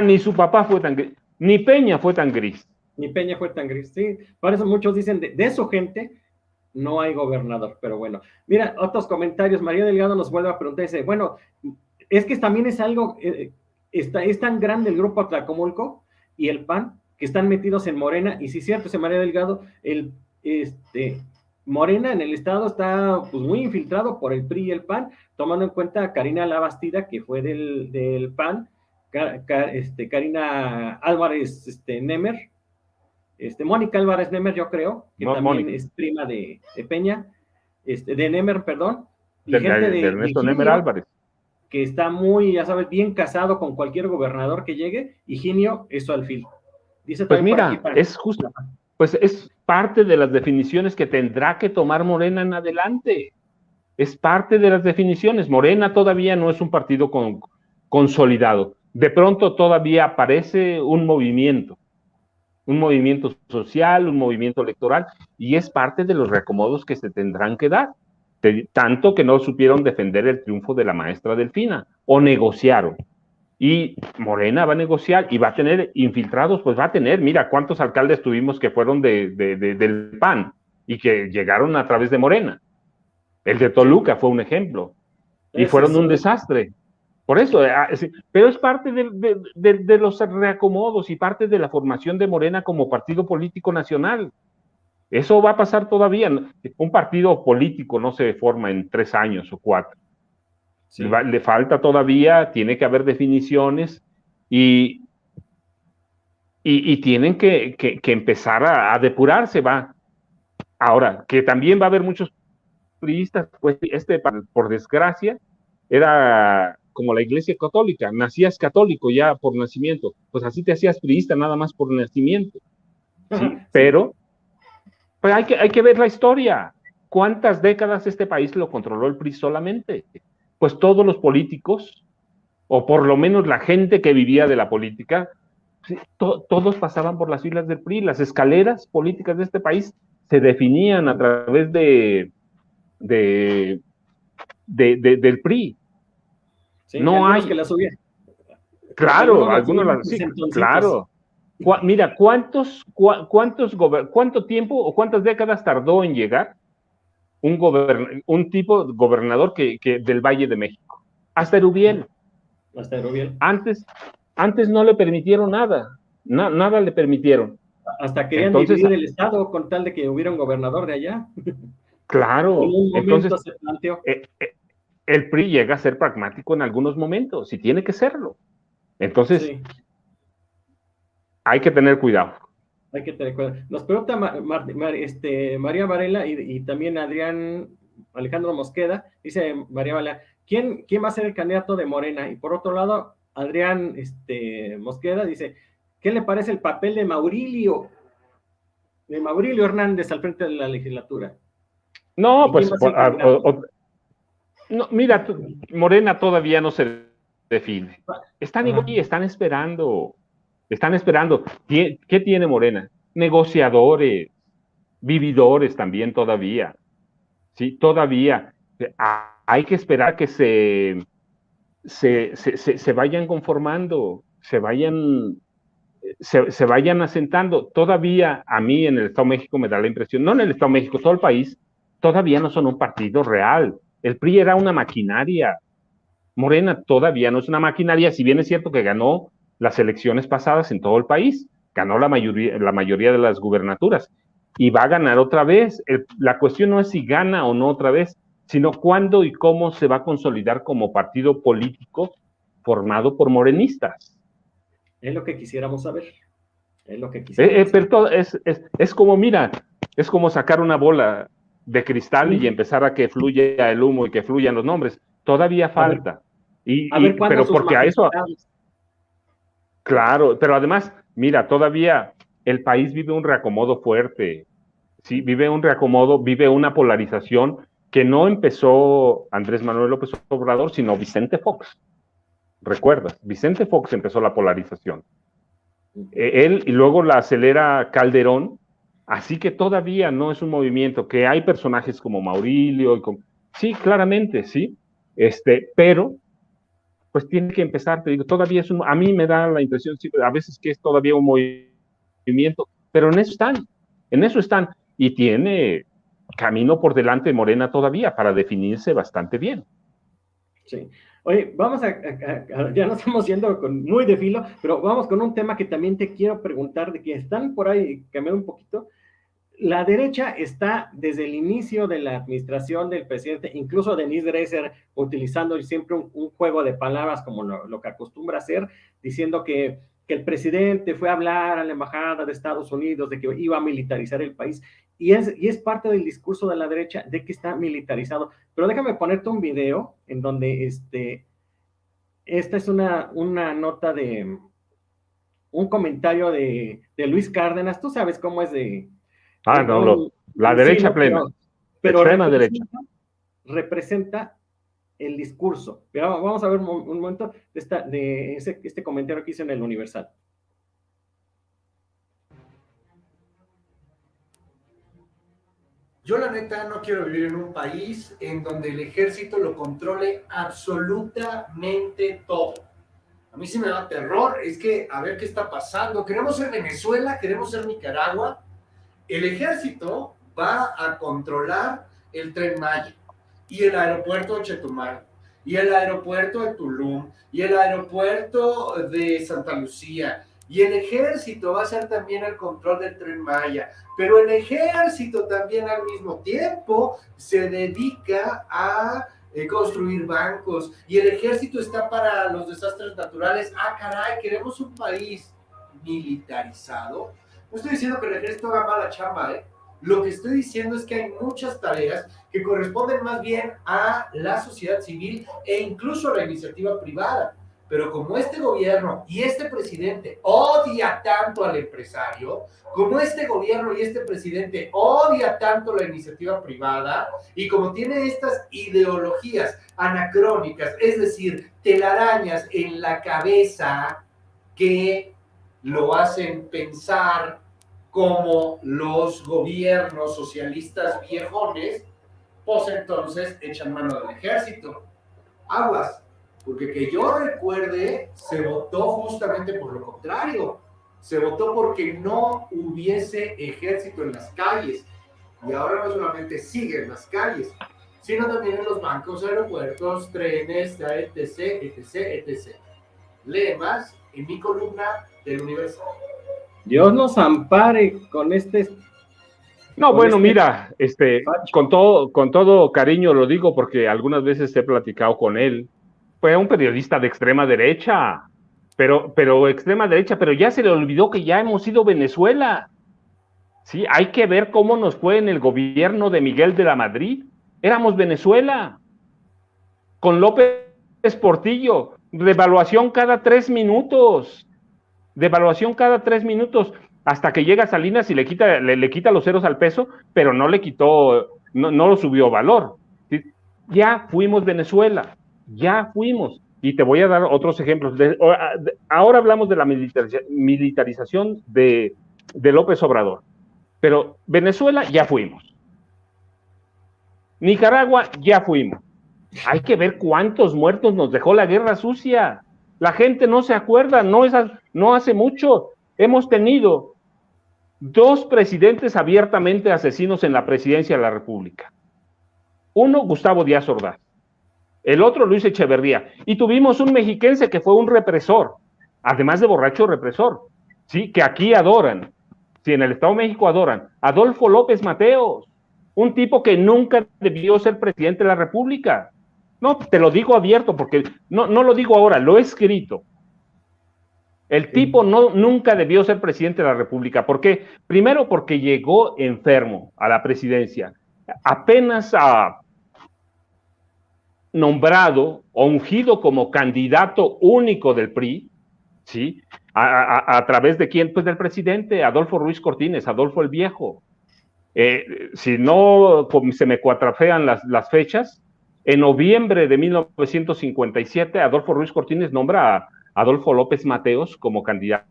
ni su papá fue tan gris, ni Peña fue tan gris.
Ni Peña fue tan gris, sí. Por eso muchos dicen, de su gente no hay gobernador, pero bueno. Mira, otros comentarios, María Delgado nos vuelve a preguntar, dice, bueno, es que también es algo, es tan grande el grupo Atlacomulco y el PAN, que están metidos en Morena, y sí es cierto, María Delgado, Morena en el estado está pues muy infiltrado por el PRI y el PAN, tomando en cuenta a Karina Labastida, que fue del PAN, Karina Álvarez Nemer, Mónica Álvarez Nemer, yo creo, que también Mónica es prima de Peña, de Nemer, perdón,
y gente de Ernesto Nemer Álvarez,
que está muy, ya sabes, bien casado con cualquier gobernador que llegue. Higinio es su alfil.
Dice pues mira, es justo, pues es parte de las definiciones que tendrá que tomar Morena en adelante. Es parte de las definiciones. Morena todavía no es un partido consolidado. De pronto todavía aparece un movimiento social, un movimiento electoral, y es parte de los reacomodos que se tendrán que dar. Tanto que no supieron defender el triunfo de la maestra Delfina, o negociaron. Y Morena va a negociar y va a tener infiltrados, pues va a tener, mira cuántos alcaldes tuvimos que fueron del PAN y que llegaron a través de Morena. El de Toluca fue un ejemplo. Y fueron un desastre. Por eso, pero es parte de los reacomodos y parte de la formación de Morena como partido político nacional. Eso va a pasar todavía. Un partido político no se forma en 3 años o 4. Sí. Le falta todavía, tiene que haber definiciones y tienen que empezar a depurarse, va. Ahora, que también va a haber muchos priistas, pues por desgracia, era como la Iglesia Católica, nacías católico ya por nacimiento, pues así te hacías priista nada más por nacimiento. ¿Sí? Pero pues hay que ver la historia. ¿Cuántas décadas este país lo controló el PRI solamente? Pues todos los políticos, o por lo menos la gente que vivía de la política, todos pasaban por las filas del PRI. Las escaleras políticas de este país se definían a través del PRI.
Sí, no hay que la subían.
Claro, algunos sí, claro. Mira, ¿cuánto tiempo o cuántas décadas tardó en llegar un tipo de gobernador que del Valle de México? Hasta Erubiel.
Hasta Erubiel.
Antes no le permitieron nada, nada le permitieron.
Hasta querían
Entonces,
dividir el estado con tal de que hubiera un gobernador de allá. En
claro,
un
entonces
momento se planteó.
El PRI llega a ser pragmático en algunos momentos y tiene que serlo. Entonces,
Sí,
hay que tener cuidado.
hay que tener cuidado. Nos pregunta María Varela y también Adrián Alejandro Mosqueda, dice María Varela, ¿quién va a ser el candidato de Morena? Y por otro lado, Adrián Mosqueda dice, ¿qué le parece el papel de Maurilio Hernández al frente de la legislatura?
No,
¿Y quién
pues,
va a ser el candidato?
no, mira, Morena todavía no se define. Están igual y están esperando. Están esperando. ¿Qué tiene Morena? Negociadores, vividores también todavía. Sí, todavía. Hay que esperar que se vayan conformando, se vayan asentando. Todavía a mí en el Estado de México me da la impresión, no en el Estado de México, todo el país, todavía no son un partido real. El PRI era una maquinaria. Morena todavía no es una maquinaria, si bien es cierto que ganó las elecciones pasadas en todo el país, ganó la mayoría de las gubernaturas y va a ganar otra vez. La cuestión no es si gana o no otra vez, sino cuándo y cómo se va a consolidar como partido político formado por morenistas.
Es lo que quisiéramos saber. Es lo que quisiéramos saber.
Pero es como, mira, es como sacar una bola de cristal y empezar a que fluya el humo y que fluyan los nombres. Todavía falta.
A ver cuándo
Pero
sus
porque a eso,
magistrados.
claro, pero además, mira, todavía el país vive un reacomodo fuerte, sí, vive un reacomodo, vive una polarización que no empezó Andrés Manuel López Obrador, sino Vicente Fox. ¿Recuerdas? Vicente Fox empezó la polarización. Él y luego la acelera Calderón, así que todavía no es un movimiento, que hay personajes como Maurilio, sí, claramente, sí, pero pues tiene que empezar, te digo, todavía a mí me da la impresión, sí, a veces que es todavía un movimiento, pero en eso están, y tiene camino por delante Morena todavía para definirse bastante bien.
Sí. Oye, ya nos estamos yendo muy de filo, pero vamos con un tema que también te quiero preguntar, de que están por ahí cambiando un poquito. La derecha está desde el inicio de la administración del presidente, incluso Denise Dresser, utilizando siempre un juego de palabras como lo que acostumbra hacer, diciendo que el presidente fue a hablar a la embajada de Estados Unidos de que iba a militarizar el país, y es parte del discurso de la derecha de que está militarizado. Pero déjame ponerte un video en donde esta es una nota de un comentario de Luis Cárdenas. Tú sabes cómo es de
No, la
sí,
derecha
¿no?
plena,
Pero
extrema derecha.
representa el discurso. Pero vamos a ver un momento de este comentario que hice en el Universal.
Yo la neta no quiero vivir en un país en donde el ejército lo controle absolutamente todo. A mí sí me da terror, es que a ver qué está pasando. Queremos ser Venezuela, queremos ser Nicaragua. El ejército va a controlar el Tren Maya y el aeropuerto de Chetumal y el aeropuerto de Tulum y el aeropuerto de Santa Lucía. Y el ejército va a hacer también el control del Tren Maya, pero el ejército también al mismo tiempo se dedica a construir bancos, y el ejército está para los desastres naturales. Ah, caray, queremos un país militarizado. No estoy diciendo que el ejército haga mala chamba, ¿eh? Lo que estoy diciendo es que hay muchas tareas que corresponden más bien a la sociedad civil e incluso a la iniciativa privada. Pero como este gobierno y este presidente odia tanto al empresario, como este gobierno y este presidente odia tanto la iniciativa privada, y como tiene estas ideologías anacrónicas, es decir, telarañas en la cabeza que lo hacen pensar como los gobiernos socialistas viejones, pues entonces echan mano del ejército. Aguas, porque que yo recuerde, se votó justamente por lo contrario. Se votó porque no hubiese ejército en las calles. Y ahora no solamente sigue en las calles, sino también en los bancos, aeropuertos, trenes, etc, etc, etc. Lee más en mi columna del Universal.
Dios nos ampare con este.
No,
con
bueno,
este
mira, con todo cariño lo digo porque algunas veces he platicado con él. Fue un periodista de extrema derecha, pero extrema derecha, pero ya se le olvidó que ya hemos sido Venezuela. Sí, hay que ver cómo nos fue en el gobierno de Miguel de la Madrid. Éramos Venezuela. Con López Portillo, devaluación cada 3 minutos. Devaluación cada 3 minutos. Hasta que llega Salinas y le quita los ceros al peso, pero no le quitó, no lo subió valor. ¿Sí? Ya fuimos Venezuela, ya fuimos. Y te voy a dar otros ejemplos. Ahora hablamos de la militarización de López Obrador. Pero Venezuela ya fuimos. Nicaragua ya fuimos. Hay que ver cuántos muertos nos dejó la guerra sucia. La gente no se acuerda, no hace mucho. Hemos tenido 2 presidentes abiertamente asesinos en la presidencia de la República. Uno, Gustavo Díaz Ordaz. El otro, Luis Echeverría. Y tuvimos un mexiquense que fue un represor, además de borracho represor, ¿sí? Que aquí adoran. Sí, en el Estado de México adoran. Adolfo López Mateos, un tipo que nunca debió ser presidente de la República. No, te lo digo abierto porque no lo digo ahora, lo he escrito. El tipo nunca debió ser presidente de la República. ¿Por qué? Primero porque llegó enfermo a la presidencia. Apenas nombrado o ungido como candidato único del PRI, ¿sí? ¿A través de quién? Pues del presidente Adolfo Ruiz Cortines, Adolfo el Viejo. Si no se me cuatrafean las fechas, en noviembre de 1957, Adolfo Ruiz Cortines nombra a Adolfo López Mateos como candidato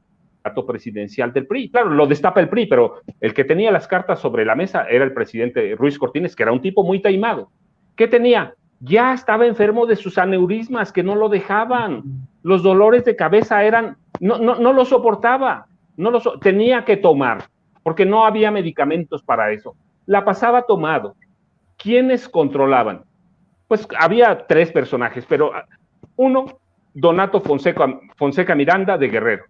presidencial del PRI. Claro, lo destapa el PRI, pero el que tenía las cartas sobre la mesa era el presidente Ruiz Cortines, que era un tipo muy taimado. ¿Qué tenía? Ya estaba enfermo de sus aneurismas, que no lo dejaban. Los dolores de cabeza eran, no lo soportaba, tenía que tomar, porque no había medicamentos para eso. La pasaba tomado. ¿Quiénes controlaban? Pues había 3 personajes, pero uno, Donato Fonseca Miranda de Guerrero,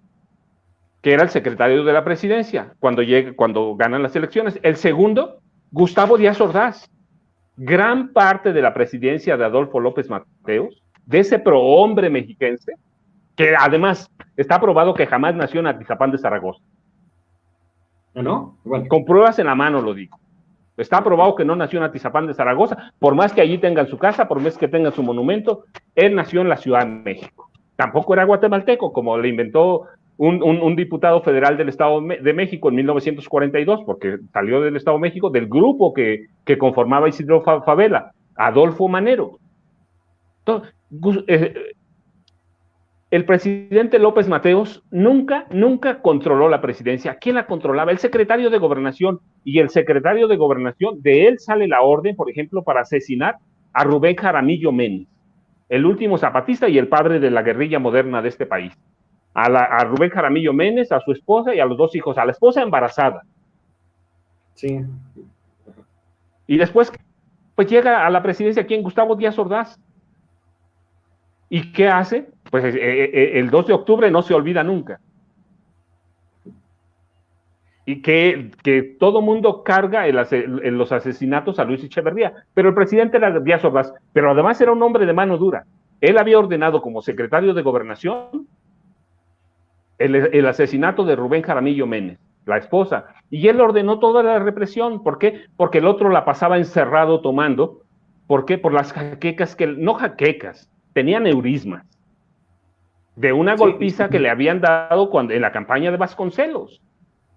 que era el secretario de la presidencia cuando ganan las elecciones. El segundo, Gustavo Díaz Ordaz. Gran parte de la presidencia de Adolfo López Mateos, de ese prohombre mexiquense, que además está probado que jamás nació en Atizapán de Zaragoza.
¿No? Bueno.
Con pruebas en la mano lo digo. Está probado que no nació en Atizapán de Zaragoza, por más que allí tengan su casa, por más que tengan su monumento, él nació en la Ciudad de México. Tampoco era guatemalteco, como le inventó un diputado federal del Estado de México en 1942, porque salió del Estado de México, del grupo que conformaba Isidro Fabela, Adolfo Manero. Entonces, el presidente López Mateos nunca controló la presidencia. ¿Quién la controlaba? El secretario de Gobernación. Y el secretario de Gobernación, de él sale la orden, por ejemplo, para asesinar a Rubén Jaramillo Menes, el último zapatista y el padre de la guerrilla moderna de este país. A Rubén Jaramillo Menes, a su esposa y a los 2 hijos, a la esposa embarazada.
Sí.
Y después, pues llega a la presidencia, ¿quién? Gustavo Díaz Ordaz. ¿Y qué hace? Pues el 2 de octubre no se olvida nunca. Y que todo mundo carga en los asesinatos a Luis Echeverría. Pero el presidente era Díaz Ordaz, pero además era un hombre de mano dura. Él había ordenado como secretario de Gobernación el asesinato de Rubén Jaramillo Menes, la esposa, y él ordenó toda la represión. ¿Por qué? Porque el otro la pasaba encerrado tomando. ¿Por qué? Por las jaquecas, no jaquecas, tenía neurismas, de una golpiza que le habían dado en la campaña de Vasconcelos.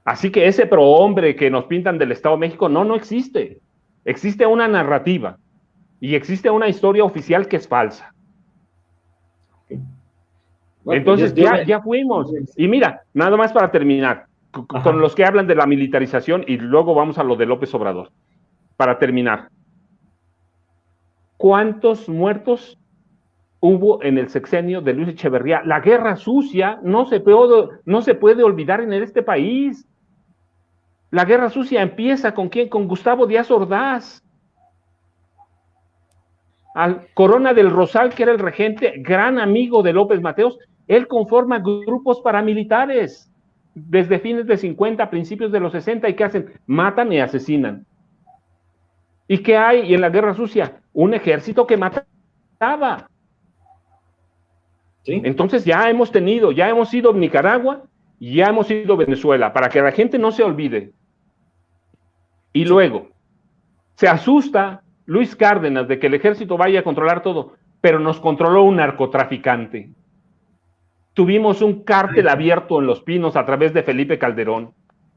Así que ese prohombre que nos pintan del Estado de México no existe. Existe una narrativa y existe una historia oficial que es falsa. Bueno, entonces ya fuimos. Y mira, nada más para terminar, con los que hablan de la militarización y luego vamos a lo de López Obrador. Para terminar, ¿cuántos muertos hubo en el sexenio de Luis Echeverría. La guerra sucia no se puede olvidar en este país. La guerra sucia empieza ¿con quién? Con Gustavo Díaz Ordaz. Al Corona del Rosal, que era el regente, gran amigo de López Mateos, él conforma grupos paramilitares desde fines de 50, principios de los 60, ¿y qué hacen? Matan y asesinan. ¿Y qué hay en la guerra sucia? Un ejército que mataba. ¿Sí? Entonces ya hemos ido a Nicaragua, ya hemos ido a Venezuela, para que la gente no se olvide. Y sí, luego se asusta Luis Cárdenas de que el ejército vaya a controlar todo, pero nos controló un narcotraficante. Tuvimos un cártel abierto en Los Pinos a través de Felipe Calderón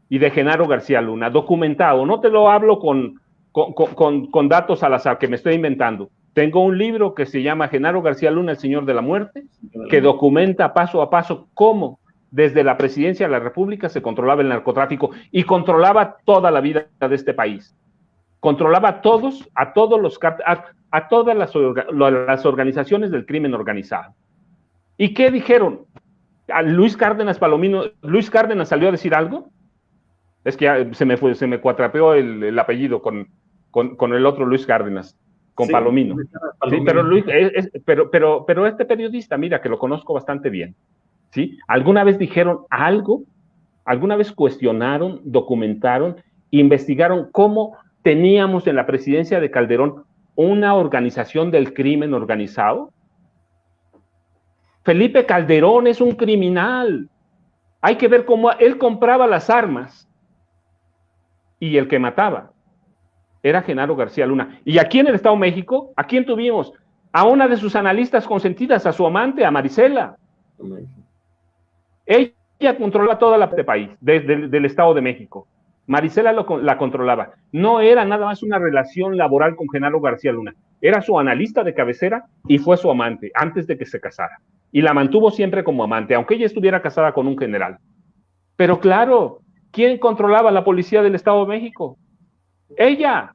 y de Genaro García Luna, documentado. No te lo hablo con datos al azar que me estoy inventando. Tengo un libro que se llama Genaro García Luna, el Señor de la Muerte, que documenta paso a paso cómo desde la presidencia de la República se controlaba el narcotráfico y controlaba toda la vida de este país. Controlaba a todas las organizaciones del crimen organizado. ¿Y qué dijeron? ¿A Luis Cárdenas Palomino? ¿Luis Cárdenas salió a decir algo? Es que ya se me cuatrapeó el apellido con el otro Luis Cárdenas, con sí, Palomino. Sí, pero este periodista, mira, que lo conozco bastante bien, ¿sí? ¿Alguna vez dijeron algo? ¿Alguna vez cuestionaron, documentaron, investigaron cómo teníamos en la presidencia de Calderón una organización del crimen organizado? Felipe Calderón es un criminal. Hay que ver cómo él compraba las armas y el que mataba era Genaro García Luna. Y aquí en el Estado de México, ¿a quién tuvimos? A una de sus analistas consentidas, a su amante, a Marisela. Ella controla toda la país, del Estado de México. Marisela la controlaba. No era nada más una relación laboral con Genaro García Luna. Era su analista de cabecera y fue su amante antes de que se casara. Y la mantuvo siempre como amante, aunque ella estuviera casada con un general. Pero claro, ¿quién controlaba la policía del Estado de México? Ella,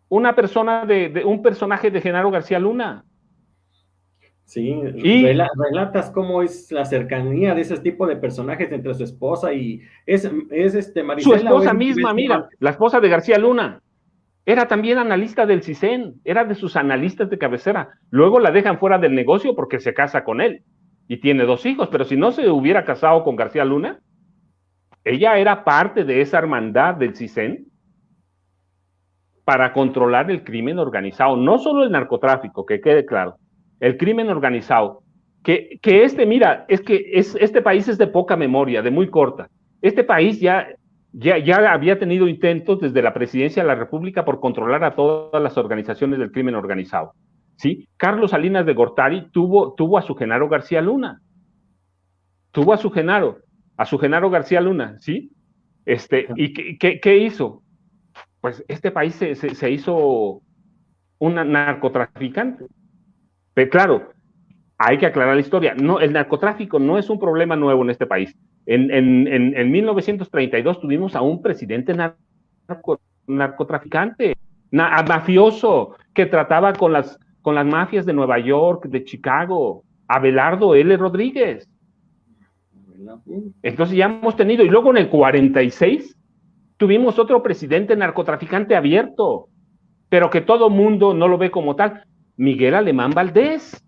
una persona un personaje de Genaro García Luna.
Sí, relatas cómo es la cercanía de ese tipo de personajes entre su esposa y Marisela.
Su esposa misma, mira, la esposa de García Luna. Era también analista del CISEN, era de sus analistas de cabecera. Luego la dejan fuera del negocio porque se casa con él y tiene 2 hijos, pero si no se hubiera casado con García Luna, ella era parte de esa hermandad del CISEN para controlar el crimen organizado, no solo el narcotráfico, que quede claro, el crimen organizado, mira, este país es de poca memoria, de muy corta. Este país ya había tenido intentos desde la presidencia de la República por controlar a todas las organizaciones del crimen organizado, ¿sí? Carlos Salinas de Gortari tuvo a su Genaro García Luna, tuvo a su Genaro García Luna, ¿sí? ¿Y qué hizo? Pues este país se hizo un narcotraficante. Pero claro, hay que aclarar la historia. No, el narcotráfico no es un problema nuevo en este país. En 1932 tuvimos a un presidente narcotraficante, mafioso, que trataba con las mafias de Nueva York, de Chicago, Abelardo L. Rodríguez. Entonces ya hemos tenido, y luego en el 46 tuvimos otro presidente narcotraficante abierto, pero que todo mundo no lo ve como tal, Miguel Alemán Valdés.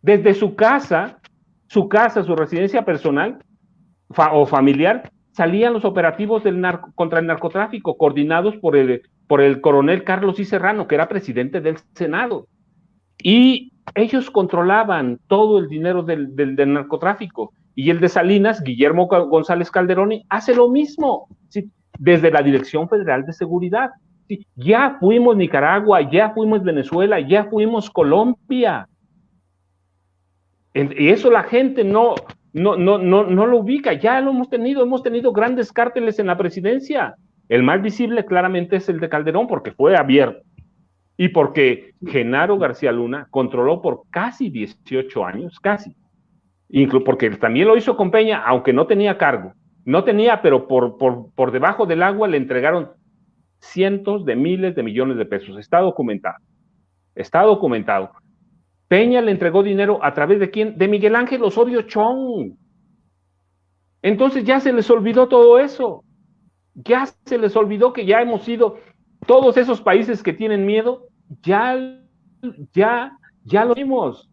Desde su casa, su residencia personal o familiar, salían los operativos contra el narcotráfico, coordinados por el coronel Carlos I. Serrano, que era presidente del Senado. Y ellos controlaban todo el dinero del narcotráfico. Y el de Salinas, Guillermo González Calderoni, hace lo mismo, ¿sí? Desde la Dirección Federal de Seguridad. ¿Sí? Ya fuimos Nicaragua, ya fuimos Venezuela, ya fuimos Colombia. Y eso la gente no lo ubica. Ya lo hemos tenido grandes cárteles en la presidencia. El más visible claramente es el de Calderón, porque fue abierto. Y porque Genaro García Luna controló por casi 18 años, casi. Porque también lo hizo con Peña, aunque no tenía cargo. No tenía, pero por debajo del agua le entregaron cientos de miles de millones de pesos. Está documentado. Peña le entregó dinero a través de quién? De Miguel Ángel Osorio Chong. Entonces ya se les olvidó todo eso. Ya se les olvidó que ya hemos sido, todos esos países que tienen miedo, ya lo vimos.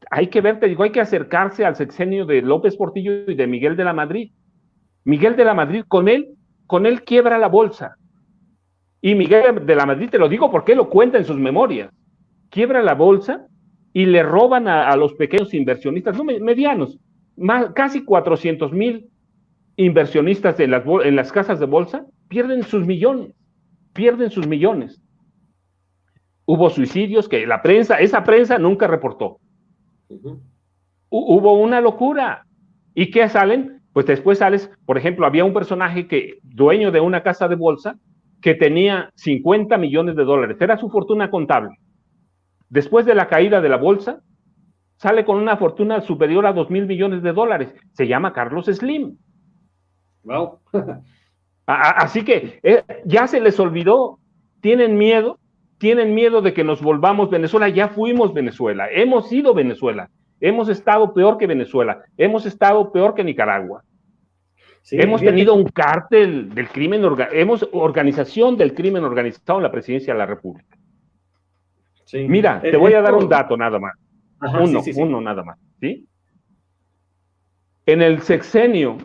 Hay que ver, te digo, hay que acercarse al sexenio de López Portillo y de Miguel de la Madrid. Miguel de la Madrid, con él quiebra la bolsa. Y Miguel de la Madrid, te lo digo porque él lo cuenta en sus memorias, quiebra la bolsa y le roban a los pequeños inversionistas, no medianos, casi 400,000 inversionistas en las casas de bolsa, pierden sus millones. Hubo suicidios que esa prensa nunca reportó. Hubo una locura. ¿Y qué salen? Pues después sales, por ejemplo, había un personaje dueño de una casa de bolsa, que tenía 50 millones de dólares, era su fortuna contable. Después de la caída de la bolsa, sale con una fortuna superior a 2,000 millones de dólares. Se llama Carlos Slim.
Wow.
Así que ya se les olvidó, tienen miedo de que nos volvamos Venezuela. Ya fuimos Venezuela, hemos sido Venezuela, hemos estado peor que Venezuela, hemos estado peor que Nicaragua. Sí, hemos tenido un cártel del crimen, organización del crimen organizado en la presidencia de la República. Sí. Mira, te voy a dar un dato nada más. Ajá, uno nada más, ¿sí? En el sexenio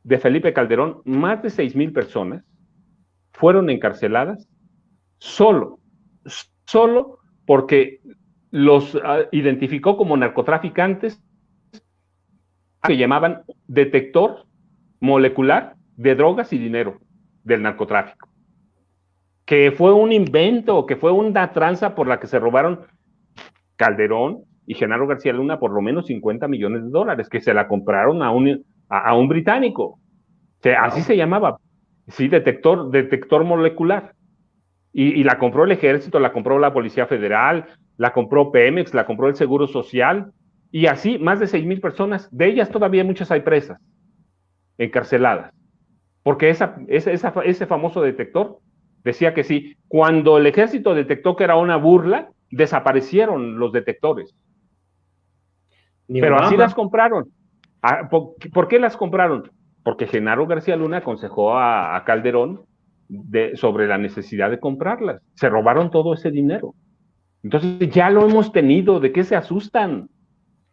de Felipe Calderón, más de 6,000 personas fueron encarceladas solo porque los identificó como narcotraficantes que llamaban detector molecular de drogas y dinero del narcotráfico, que fue un invento, que fue una tranza por la que se robaron Calderón y Genaro García Luna por lo menos 50 millones de dólares, que se la compraron a un británico, que así se llamaba, sí, detector molecular, y la compró el ejército, la compró la Policía Federal, la compró Pemex, la compró el Seguro Social, y así más de 6,000 personas, de ellas todavía muchas hay presas, encarceladas, porque ese famoso detector decía que sí, cuando el ejército detectó que era una burla, desaparecieron los detectores. Pero así las compraron. ¿Por qué las compraron? Porque Genaro García Luna aconsejó a Calderón sobre la necesidad de comprarlas. Se robaron todo ese dinero. Entonces ya lo hemos tenido. ¿De qué se asustan?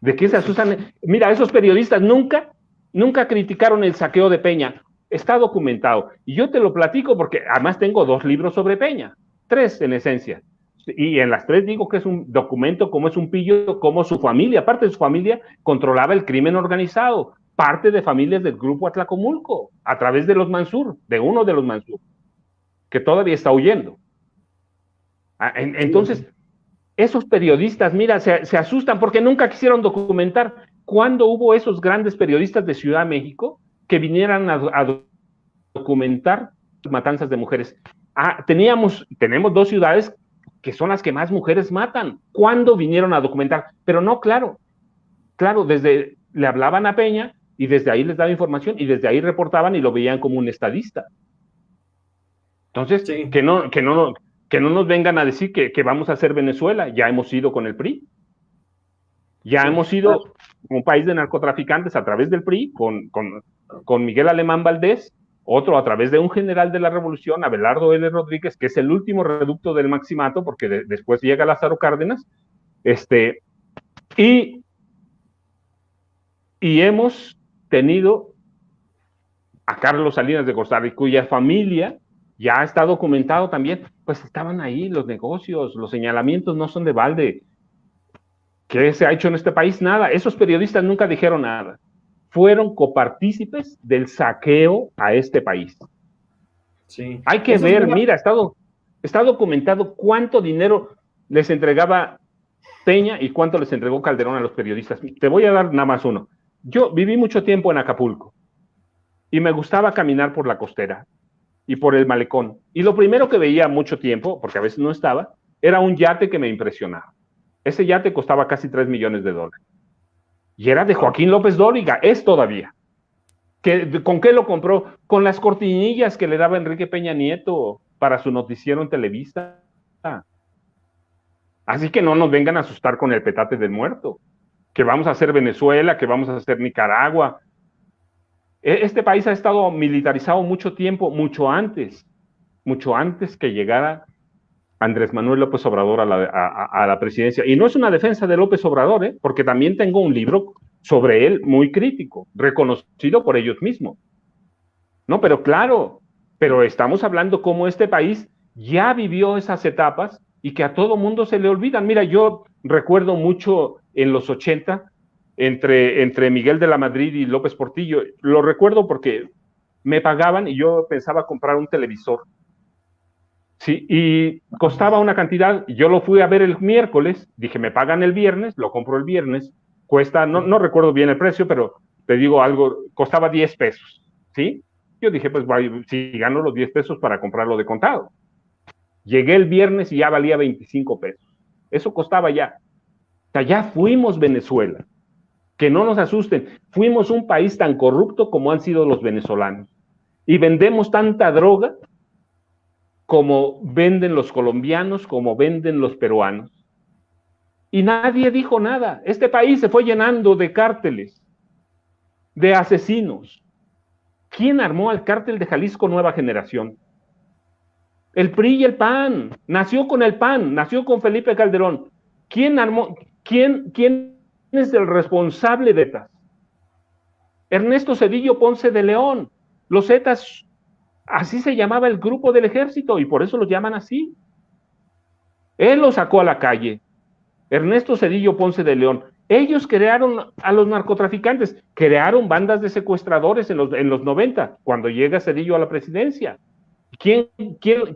¿De qué se asustan? Mira, esos periodistas nunca criticaron el saqueo de Peña. Está documentado. Y yo te lo platico porque además tengo 2 libros sobre Peña. 3 en esencia. Y en las 3 digo que es un documento, como es un pillo, como su familia, parte de su familia, controlaba el crimen organizado, parte de familias del grupo Atlacomulco, a través de los Mansur, de uno de los Mansur, que todavía está huyendo. Entonces, esos periodistas, mira, se asustan porque nunca quisieron documentar. ¿Cuándo hubo esos grandes periodistas de Ciudad de México que vinieran a documentar matanzas de mujeres? Tenemos 2 ciudades que son las que más mujeres matan. ¿Cuándo vinieron a documentar? Pero no, claro, le hablaban a Peña y desde ahí les daba información y desde ahí reportaban y lo veían como un estadista. Entonces, sí, que no nos vengan a decir que vamos a hacer Venezuela. Ya hemos ido con el PRI. Ya sí, hemos ido un país de narcotraficantes a través del PRI, con Miguel Alemán Valdés, otro a través de un general de la Revolución, Abelardo L. Rodríguez, que es el último reducto del Maximato, porque después llega Lázaro Cárdenas, y hemos tenido a Carlos Salinas de Gortari, cuya familia ya está documentado también, pues estaban ahí los negocios, los señalamientos no son de balde. ¿Qué se ha hecho en este país? Nada. Esos periodistas nunca dijeron nada. Fueron copartícipes del saqueo a este país. Sí. Hay que ver, mira, está documentado cuánto dinero les entregaba Peña y cuánto les entregó Calderón a los periodistas. Te voy a dar nada más uno. Yo viví mucho tiempo en Acapulco y me gustaba caminar por la costera y por el malecón. Y lo primero que veía mucho tiempo, porque a veces no estaba, era un yate que me impresionaba. Ese yate costaba casi 3 millones de dólares. Y era de Joaquín López Dóriga, es todavía. ¿Con qué lo compró? Con las cortinillas que le daba Enrique Peña Nieto para su noticiero en Televisa. Así que no nos vengan a asustar con el petate del muerto, que vamos a hacer Venezuela, que vamos a hacer Nicaragua. Este país ha estado militarizado mucho tiempo, mucho antes que llegara Andrés Manuel López Obrador a la presidencia. Y no es una defensa de López Obrador, porque también tengo un libro sobre él muy crítico, reconocido por ellos mismos. No, pero claro, pero estamos hablando cómo este país ya vivió esas etapas y que a todo mundo se le olvidan. Mira, yo recuerdo mucho en los 80, entre Miguel de la Madrid y López Portillo, lo recuerdo porque me pagaban y yo pensaba comprar un televisor. Sí, y costaba una cantidad, yo lo fui a ver el miércoles, dije, me pagan el viernes, lo compro el viernes, cuesta, no recuerdo bien el precio, pero te digo algo, costaba 10 pesos, ¿sí? Yo dije, pues si gano los 10 pesos para comprarlo de contado. Llegué el viernes y ya valía 25 pesos. Eso costaba ya. O sea, ya fuimos Venezuela. Que no nos asusten, fuimos un país tan corrupto como han sido los venezolanos. Y vendemos tanta droga como venden los colombianos, como venden los peruanos. Y nadie dijo nada. Este país se fue llenando de cárteles, de asesinos. ¿Quién armó al cártel de Jalisco Nueva Generación? El PRI y el PAN. Nació con el PAN, nació con Felipe Calderón. ¿Quién armó? ¿Quién es el responsable de estas? Ernesto Zedillo Ponce de León. Los Zetas, así se llamaba el grupo del ejército y por eso los llaman así. Él los sacó a la calle. Ernesto Zedillo Ponce de León. Ellos crearon a los narcotraficantes, crearon bandas de secuestradores en los 90, cuando llega Zedillo a la presidencia. ¿Quién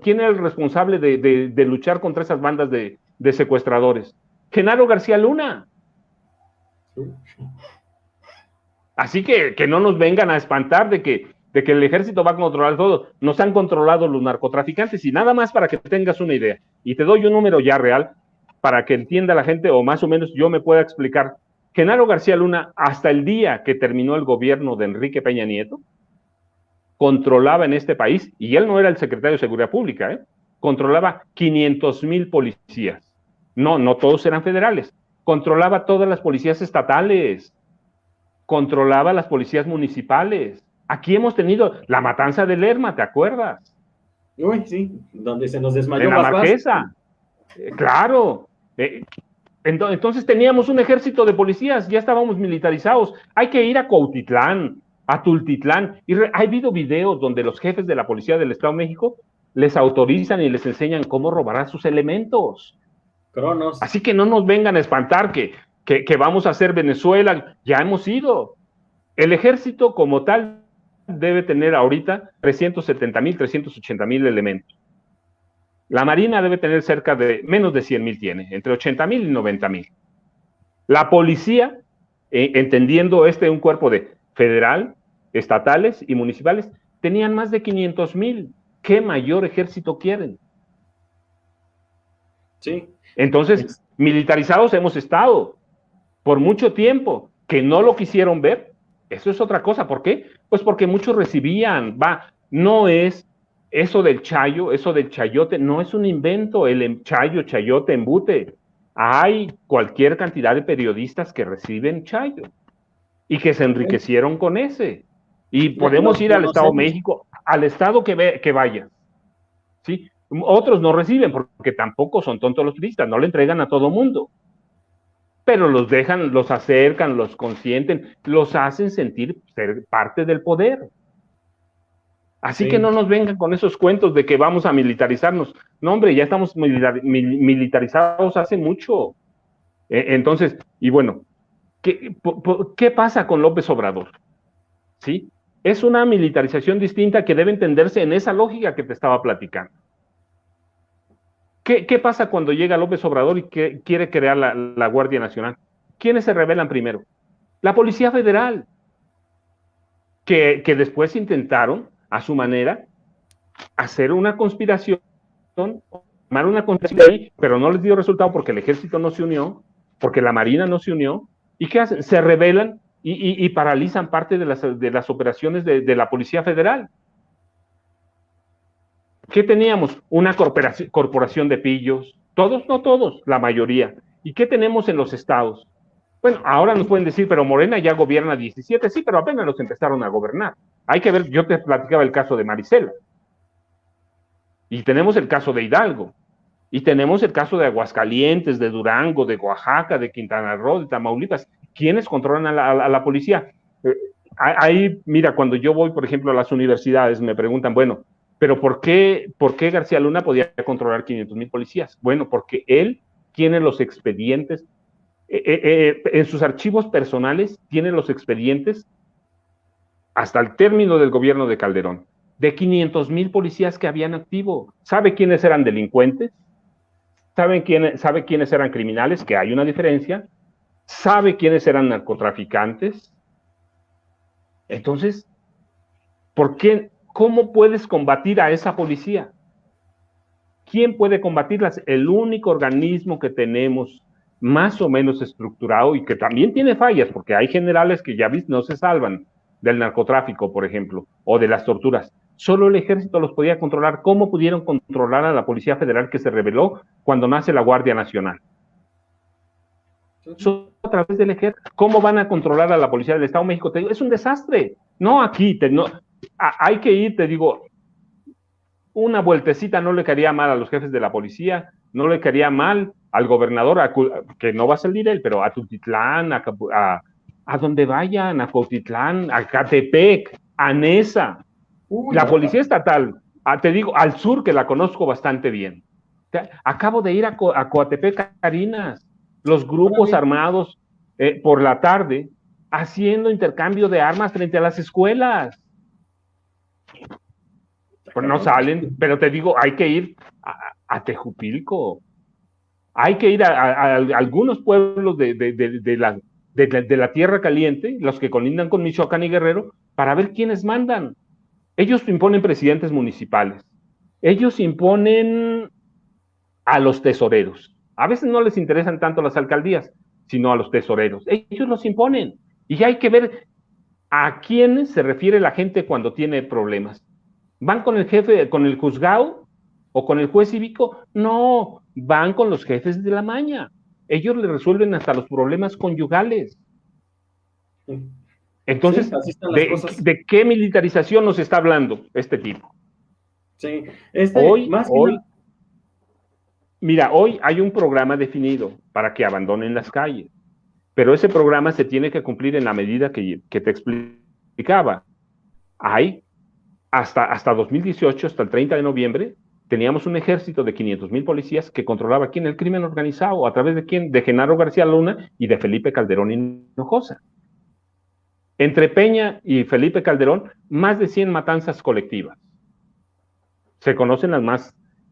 era el responsable de luchar contra esas bandas de secuestradores? Genaro García Luna. Así que no nos vengan a espantar de que el ejército va a controlar todo. Nos han controlado los narcotraficantes y nada más para que tengas una idea. Y te doy un número ya real para que entienda la gente o más o menos yo me pueda explicar. Genaro García Luna, hasta el día que terminó el gobierno de Enrique Peña Nieto, controlaba en este país, y él no era el secretario de Seguridad Pública, controlaba 500,000 policías. No todos eran federales. Controlaba todas las policías estatales, controlaba las policías municipales. Aquí hemos tenido la matanza de Lerma, ¿te acuerdas?
Uy, sí, donde se nos desmayó
en la Marquesa. Claro. Entonces teníamos un ejército de policías, ya estábamos militarizados. Hay que ir a Cuautitlán, a Tultitlán. Y ha habido videos donde los jefes de la policía del Estado de México les autorizan y les enseñan cómo robarán sus elementos.
Cronos.
Así que no nos vengan a espantar que vamos a hacer Venezuela. Ya hemos ido. El ejército como tal debe tener ahorita 370,000, 380,000 elementos. La Marina debe tener cerca de, menos de 100,000 tiene, entre 80,000 y 90,000. La policía, entendiendo un cuerpo de federal, estatales y municipales, tenían más de 500,000. ¿Qué mayor ejército quieren?
Sí.
Entonces, militarizados hemos estado por mucho tiempo. Que no lo quisieron ver, eso es otra cosa. ¿Por qué? Pues porque muchos recibían, no es eso del chayo, eso del chayote, no es un invento, el chayo, chayote, embute. Hay cualquier cantidad de periodistas que reciben chayo y que se enriquecieron con ese. Y podemos ir al Estado de México, al estado que vaya. ¿Sí? Otros no reciben porque tampoco son tontos los turistas, no le entregan a todo mundo. Pero los dejan, los acercan, los consienten, los hacen sentir ser parte del poder. Así que no nos vengan con esos cuentos de que vamos a militarizarnos. No, hombre, ya estamos militarizados hace mucho. Entonces, y bueno, ¿qué pasa con López Obrador? ¿Sí? Es una militarización distinta que debe entenderse en esa lógica que te estaba platicando. ¿Qué pasa cuando llega López Obrador y quiere crear la Guardia Nacional? ¿Quiénes se rebelan primero? La Policía Federal, que después intentaron, a su manera, hacer una conspiración, pero no les dio resultado porque el ejército no se unió, porque la Marina no se unió. ¿Y qué hacen? Se rebelan y paralizan parte de las operaciones de la Policía Federal. ¿Qué teníamos? Una corporación de pillos, Todos, no todos, la mayoría. ¿Y qué tenemos en los estados? Bueno, ahora nos pueden decir, pero Morena ya gobierna 17, sí, pero apenas los empezaron a gobernar. Hay que ver, yo te platicaba el caso de Marisela, y tenemos el caso de Hidalgo, y tenemos el caso de Aguascalientes, de Durango, de Oaxaca, de Quintana Roo, de Tamaulipas. ¿Quiénes controlan a la policía? Ahí, mira, cuando yo voy, por ejemplo, a las universidades, me preguntan, bueno, pero ¿por qué García Luna podía controlar 500,000 policías? Bueno, porque él tiene los expedientes, en sus archivos personales, tiene los expedientes hasta el término del gobierno de Calderón, de 500,000 policías que habían activo. ¿Sabe quiénes eran delincuentes? ¿Sabe quiénes eran criminales? Que hay una diferencia. ¿Sabe quiénes eran narcotraficantes? Entonces, ¿por qué? ¿Cómo puedes combatir a esa policía? ¿Quién puede combatirlas? El único organismo que tenemos más o menos estructurado y que también tiene fallas, porque hay generales que ya no se salvan del narcotráfico, por ejemplo, o de las torturas. Solo el ejército los podía controlar. ¿Cómo pudieron controlar a la Policía Federal que se rebeló cuando nace la Guardia Nacional? Solo a través del ejército. ¿Cómo van a controlar a la Policía del Estado de México? Te digo, es un desastre. No aquí, hay que ir, te digo, una vueltecita no le caería mal a los jefes de la policía, no le caería mal al gobernador, que no va a salir él, pero a Tultitlán, a donde vayan, a Cuautitlán, a Catepec, a Nesa. La policía estatal, te digo, al sur, que la conozco bastante bien. Acabo de ir a Coatepec, Carinas, los grupos armados por la tarde, haciendo intercambio de armas frente a las escuelas. Pues no salen, pero te digo, hay que ir a Tejupilco, hay que ir a algunos pueblos de la Tierra Caliente, los que colindan con Michoacán y Guerrero, para ver quiénes mandan. Ellos imponen presidentes municipales, ellos imponen a los tesoreros. A veces no les interesan tanto las alcaldías, sino a los tesoreros. Ellos los imponen. Y hay que ver a quiénes se refiere la gente cuando tiene problemas. ¿Van con el jefe, con el juzgado o con el juez cívico? No, van con los jefes de la maña. Ellos le resuelven hasta los problemas conyugales. Entonces, sí, ¿de qué militarización nos está hablando este tipo?
Sí,
mira, hoy hay un programa definido para que abandonen las calles, pero ese programa se tiene que cumplir en la medida que te explicaba. Hay hasta 2018, hasta el 30 de noviembre, teníamos un ejército de 500,000 policías que controlaba quién, el crimen organizado, a través de quién, de Genaro García Luna y de Felipe Calderón Hinojosa. Entre Peña y Felipe Calderón, más de 100 matanzas colectivas. Se conocen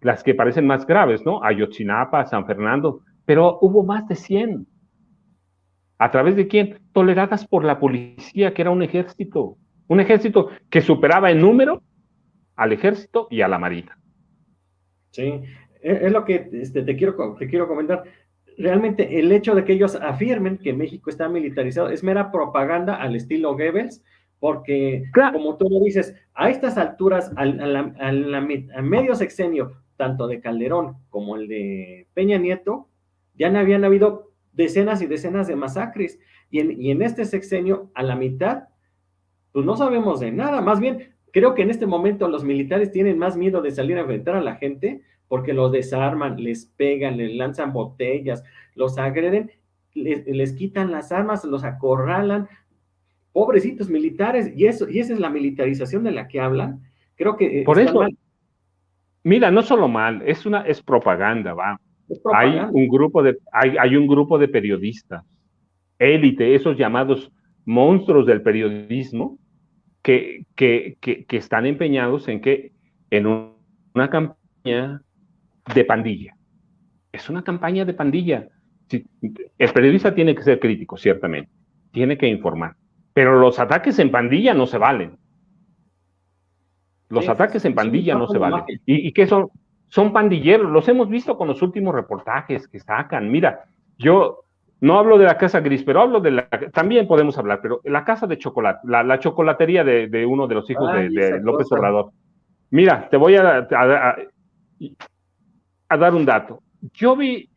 las que parecen más graves, ¿no? Ayotzinapa, San Fernando, pero hubo más de 100. ¿A través de quién? Toleradas por la policía, que era un ejército que superaba en número al ejército y a la marina.
Sí, es lo que te quiero comentar. Realmente el hecho de que ellos afirmen que México está militarizado es mera propaganda al estilo Goebbels, porque, claro, como tú lo dices, a estas alturas, al medio sexenio, tanto de Calderón como el de Peña Nieto, ya no habían habido decenas y decenas de masacres, y en este sexenio, a la mitad, pues no sabemos de nada. Más bien, creo que en este momento los militares tienen más miedo de salir a enfrentar a la gente porque los desarman, les pegan, les lanzan botellas, los agreden, les quitan las armas, los acorralan. Pobrecitos militares, y esa es la militarización de la que hablan. Creo que
por eso, mal. Mira, no solo mal, es propaganda, va. Es propaganda. Hay un grupo de periodistas, élite, esos llamados monstruos del periodismo, que están empeñados en una campaña de pandilla. Es una campaña de pandilla. Sí, el periodista tiene que ser crítico, ciertamente, tiene que informar, pero los ataques en pandilla no se valen. Los ataques en pandilla no se valen. ¿Y qué son? Son pandilleros, los hemos visto con los últimos reportajes que sacan. Mira, yo no hablo de la Casa Gris, pero hablo también podemos hablar, pero la Casa de Chocolate, la chocolatería de uno de los hijos de López Obrador. Mira, te voy a dar un dato. yo vi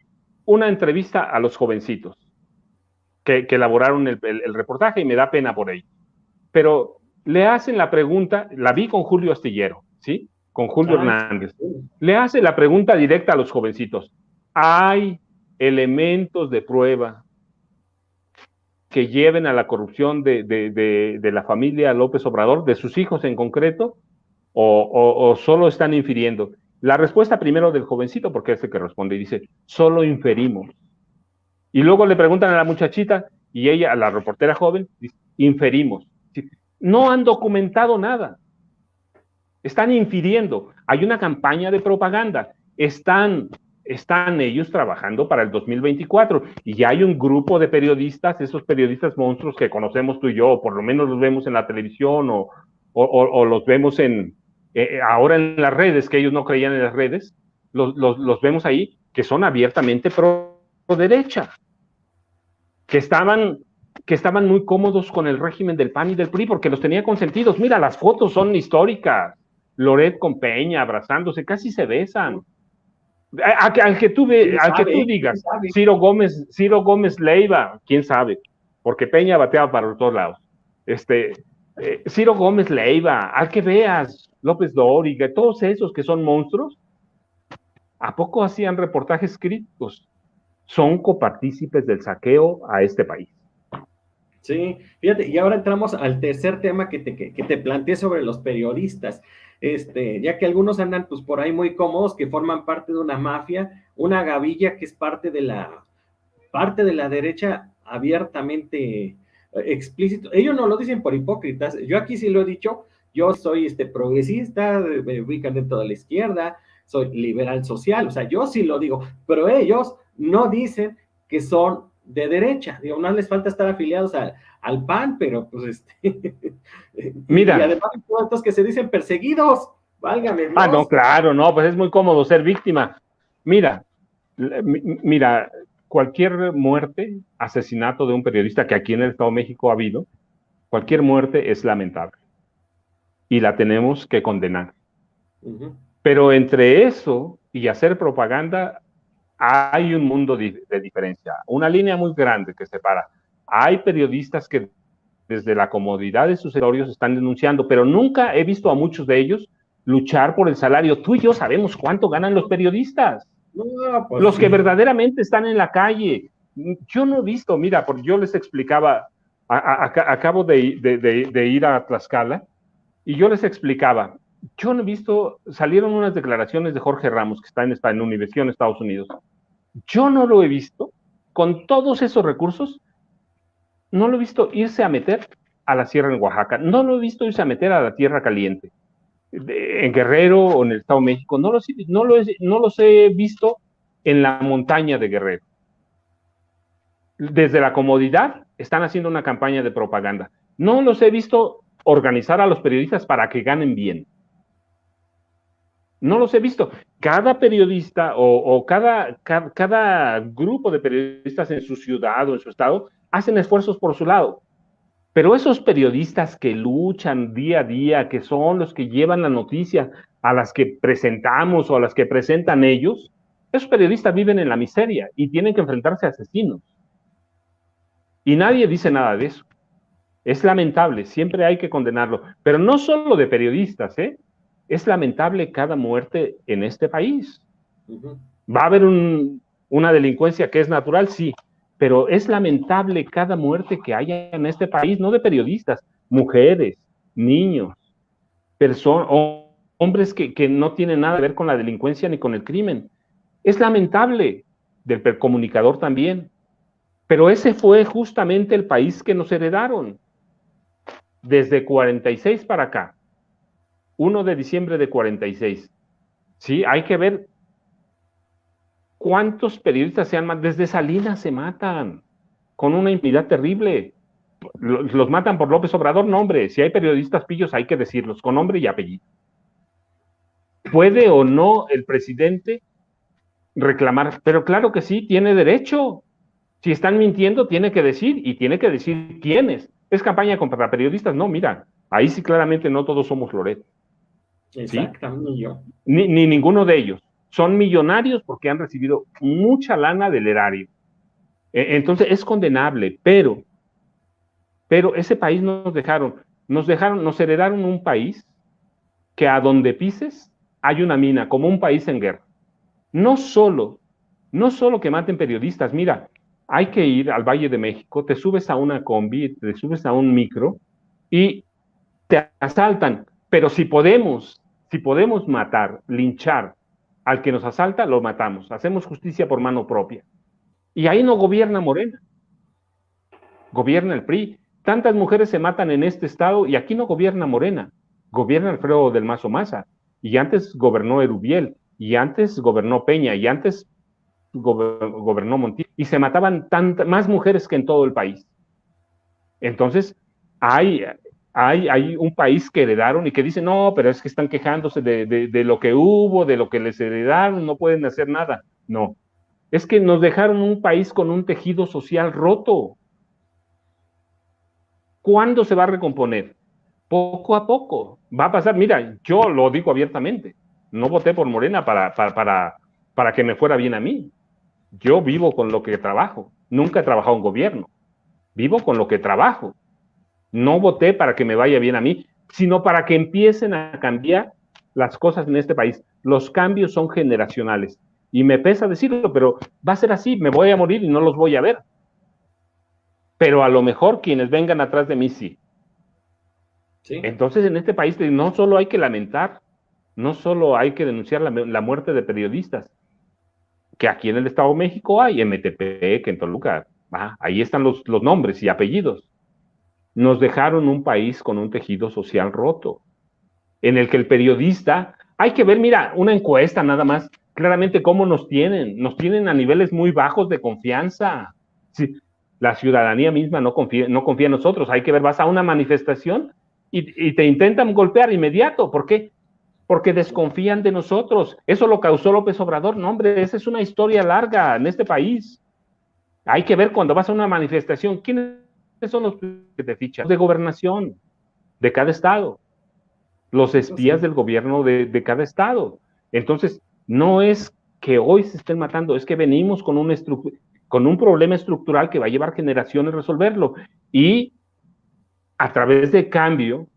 una entrevista a los jovencitos que elaboraron el reportaje y me da pena por ellos. Pero le hacen la pregunta, la vi con Julio Astillero, ¿sí? Con Julio Hernández. Le hace la pregunta directa a los jovencitos. ¿Hay elementos de prueba que lleven a la corrupción de la familia López Obrador, de sus hijos en concreto, o solo están infiriendo? La respuesta primero del jovencito, porque es el que responde, y dice, solo inferimos. Y luego le preguntan a la muchachita, y ella, a la reportera joven, dice, inferimos. No han documentado nada. Están infiriendo. Hay una campaña de propaganda. Están ellos trabajando para el 2024 y ya hay un grupo de periodistas, esos periodistas monstruos que conocemos tú y yo, o por lo menos los vemos en la televisión o los vemos ahora en las redes, que ellos no creían en las redes, los vemos ahí, que son abiertamente pro derecha, que estaban muy cómodos con el régimen del PAN y del PRI porque los tenía consentidos. Mira, las fotos son históricas. Loret con Peña abrazándose, casi se besan. Al que tú digas, Ciro Gómez Leiva, quién sabe, porque Peña bateaba para todos lados. Ciro Gómez Leiva, al que veas, López Dóriga, todos esos que son monstruos, ¿a poco hacían reportajes críticos? Son copartícipes del saqueo a este país.
Sí, fíjate, y ahora entramos al tercer tema que te planteé sobre los periodistas. Ya que algunos andan pues por ahí muy cómodos, que forman parte de una mafia, una gavilla que es parte de la derecha abiertamente explícito. Ellos no lo dicen por hipócritas, yo aquí sí lo he dicho, yo soy progresista, me ubican dentro de la izquierda, soy liberal social, o sea, yo sí lo digo, pero ellos no dicen que son de derecha, digo, no les falta estar afiliados al PAN, pero pues
mira,
y además todos que se dicen perseguidos, válgame Dios.
No, claro, no, pues es muy cómodo ser víctima. Mira, cualquier muerte, asesinato de un periodista, que aquí en el Estado de México ha habido, cualquier muerte es lamentable y la tenemos que condenar. Pero entre eso y hacer propaganda hay un mundo de diferencia, una línea muy grande que separa. Hay periodistas que desde la comodidad de sus escritorios están denunciando, pero nunca he visto a muchos de ellos luchar por el salario. Tú y yo sabemos cuánto ganan los periodistas, los que verdaderamente están en la calle. Yo no he visto, mira, porque yo les explicaba, acabo de ir a Tlaxcala, y yo les explicaba, yo no he visto, salieron unas declaraciones de Jorge Ramos, que está en la Universidad en Estados Unidos. Yo no lo he visto, con todos esos recursos, no lo he visto irse a meter a la sierra en Oaxaca, no lo he visto irse a meter a la Tierra Caliente, en Guerrero o en el Estado de México, no los he visto en la montaña de Guerrero. Desde la comodidad están haciendo una campaña de propaganda. No los he visto organizar a los periodistas para que ganen bien. No los he visto. Cada periodista o cada grupo de periodistas en su ciudad o en su estado hacen esfuerzos por su lado. Pero esos periodistas que luchan día a día, que son los que llevan la noticia a las que presentamos o a las que presentan ellos, esos periodistas viven en la miseria y tienen que enfrentarse a asesinos. Y nadie dice nada de eso. Es lamentable, siempre hay que condenarlo. Pero no solo de periodistas, es lamentable cada muerte en este país. Va a haber una delincuencia que es natural, sí, pero es lamentable cada muerte que haya en este país, no de periodistas, mujeres, niños, hombres que no tienen nada que ver con la delincuencia ni con el crimen. Es lamentable, del comunicador también, pero ese fue justamente el país que nos heredaron. Desde 46 para acá, 1 de diciembre de 46. Sí, hay que ver cuántos periodistas se han matado. Desde Salinas se matan con una impunidad terrible. Los matan por López Obrador, no, hombre. Si hay periodistas pillos, hay que decirlos con nombre y apellido. ¿Puede o no el presidente reclamar? Pero claro que sí, tiene derecho. Si están mintiendo, tiene que decir, y tiene que decir quiénes. ¿Es campaña contra periodistas? No, mira, ahí sí claramente no todos somos Loret.
Exactamente,
¿sí? Ni ninguno de ellos. son millonarios porque han recibido mucha lana del erario. Entonces es condenable, pero ese país nos heredaron un país que a donde pises hay una mina, como un país en guerra. No solo que maten periodistas, mira, hay que ir al Valle de México, te subes a una combi, te subes a un micro y te asaltan, pero si podemos matar, linchar al que nos asalta, lo matamos, hacemos justicia por mano propia. Y ahí no gobierna Morena, gobierna el PRI. Tantas mujeres se matan en este estado y aquí no gobierna Morena, gobierna Alfredo del Mazo Maza, y antes gobernó Erubiel, y antes gobernó Peña, y antes gobernó Montiel, y se mataban más mujeres que en todo el país. Entonces, hay un país que heredaron y que dicen, no, pero es que están quejándose de lo que hubo, de lo que les heredaron, no pueden hacer nada. No, es que nos dejaron un país con un tejido social roto. ¿Cuándo se va a recomponer? Poco a poco. Va a pasar, mira, yo lo digo abiertamente, no voté por Morena para que me fuera bien a mí. Yo vivo con lo que trabajo, nunca he trabajado en gobierno, vivo con lo que trabajo. No voté para que me vaya bien a mí, sino para que empiecen a cambiar las cosas en este país. Los cambios son generacionales. Y me pesa decirlo, pero va a ser así, me voy a morir y no los voy a ver. Pero a lo mejor quienes vengan atrás de mí sí. ¿Sí? Entonces en este país no solo hay que lamentar, no solo hay que denunciar la muerte de periodistas, que aquí en el Estado de México hay, en Metepec, en Toluca, ahí están los nombres y apellidos. Nos dejaron un país con un tejido social roto, en el que el periodista, hay que ver, mira, una encuesta nada más, claramente cómo nos tienen a niveles muy bajos de confianza. Sí, la ciudadanía misma no confía en nosotros, hay que ver, vas a una manifestación y te intentan golpear inmediato, ¿por qué? Porque desconfían de nosotros. Eso lo causó López Obrador. No, hombre, esa es una historia larga en este país. Hay que ver cuando vas a una manifestación, ¿quiénes son los que te fichan? De gobernación, de cada estado. Los espías del gobierno de cada estado. Entonces, no es que hoy se estén matando, es que venimos con un problema estructural que va a llevar generaciones resolverlo. Y a través de cambios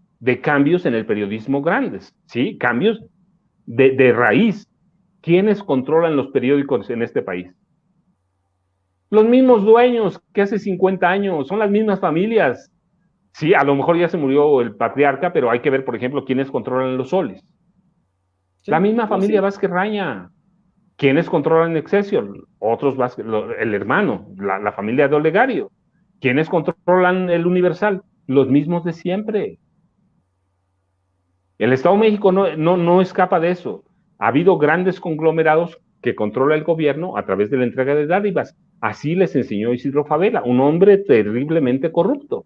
en el periodismo grandes, ¿sí? Cambios de raíz. ¿Quiénes controlan los periódicos en este país? Los mismos dueños que hace 50 años, son las mismas familias. Sí, a lo mejor ya se murió el patriarca, pero hay que ver, por ejemplo, quiénes controlan los soles. Sí, la misma familia Vázquez Raña. ¿Quiénes controlan Excelsior? Otros Vázquez, el hermano, la familia de Olegario. ¿Quiénes controlan el Universal? Los mismos de siempre. El Estado de México no escapa de eso. Ha habido grandes conglomerados que controla el gobierno a través de la entrega de dádivas. Así les enseñó Isidro Fabela, un hombre terriblemente corrupto.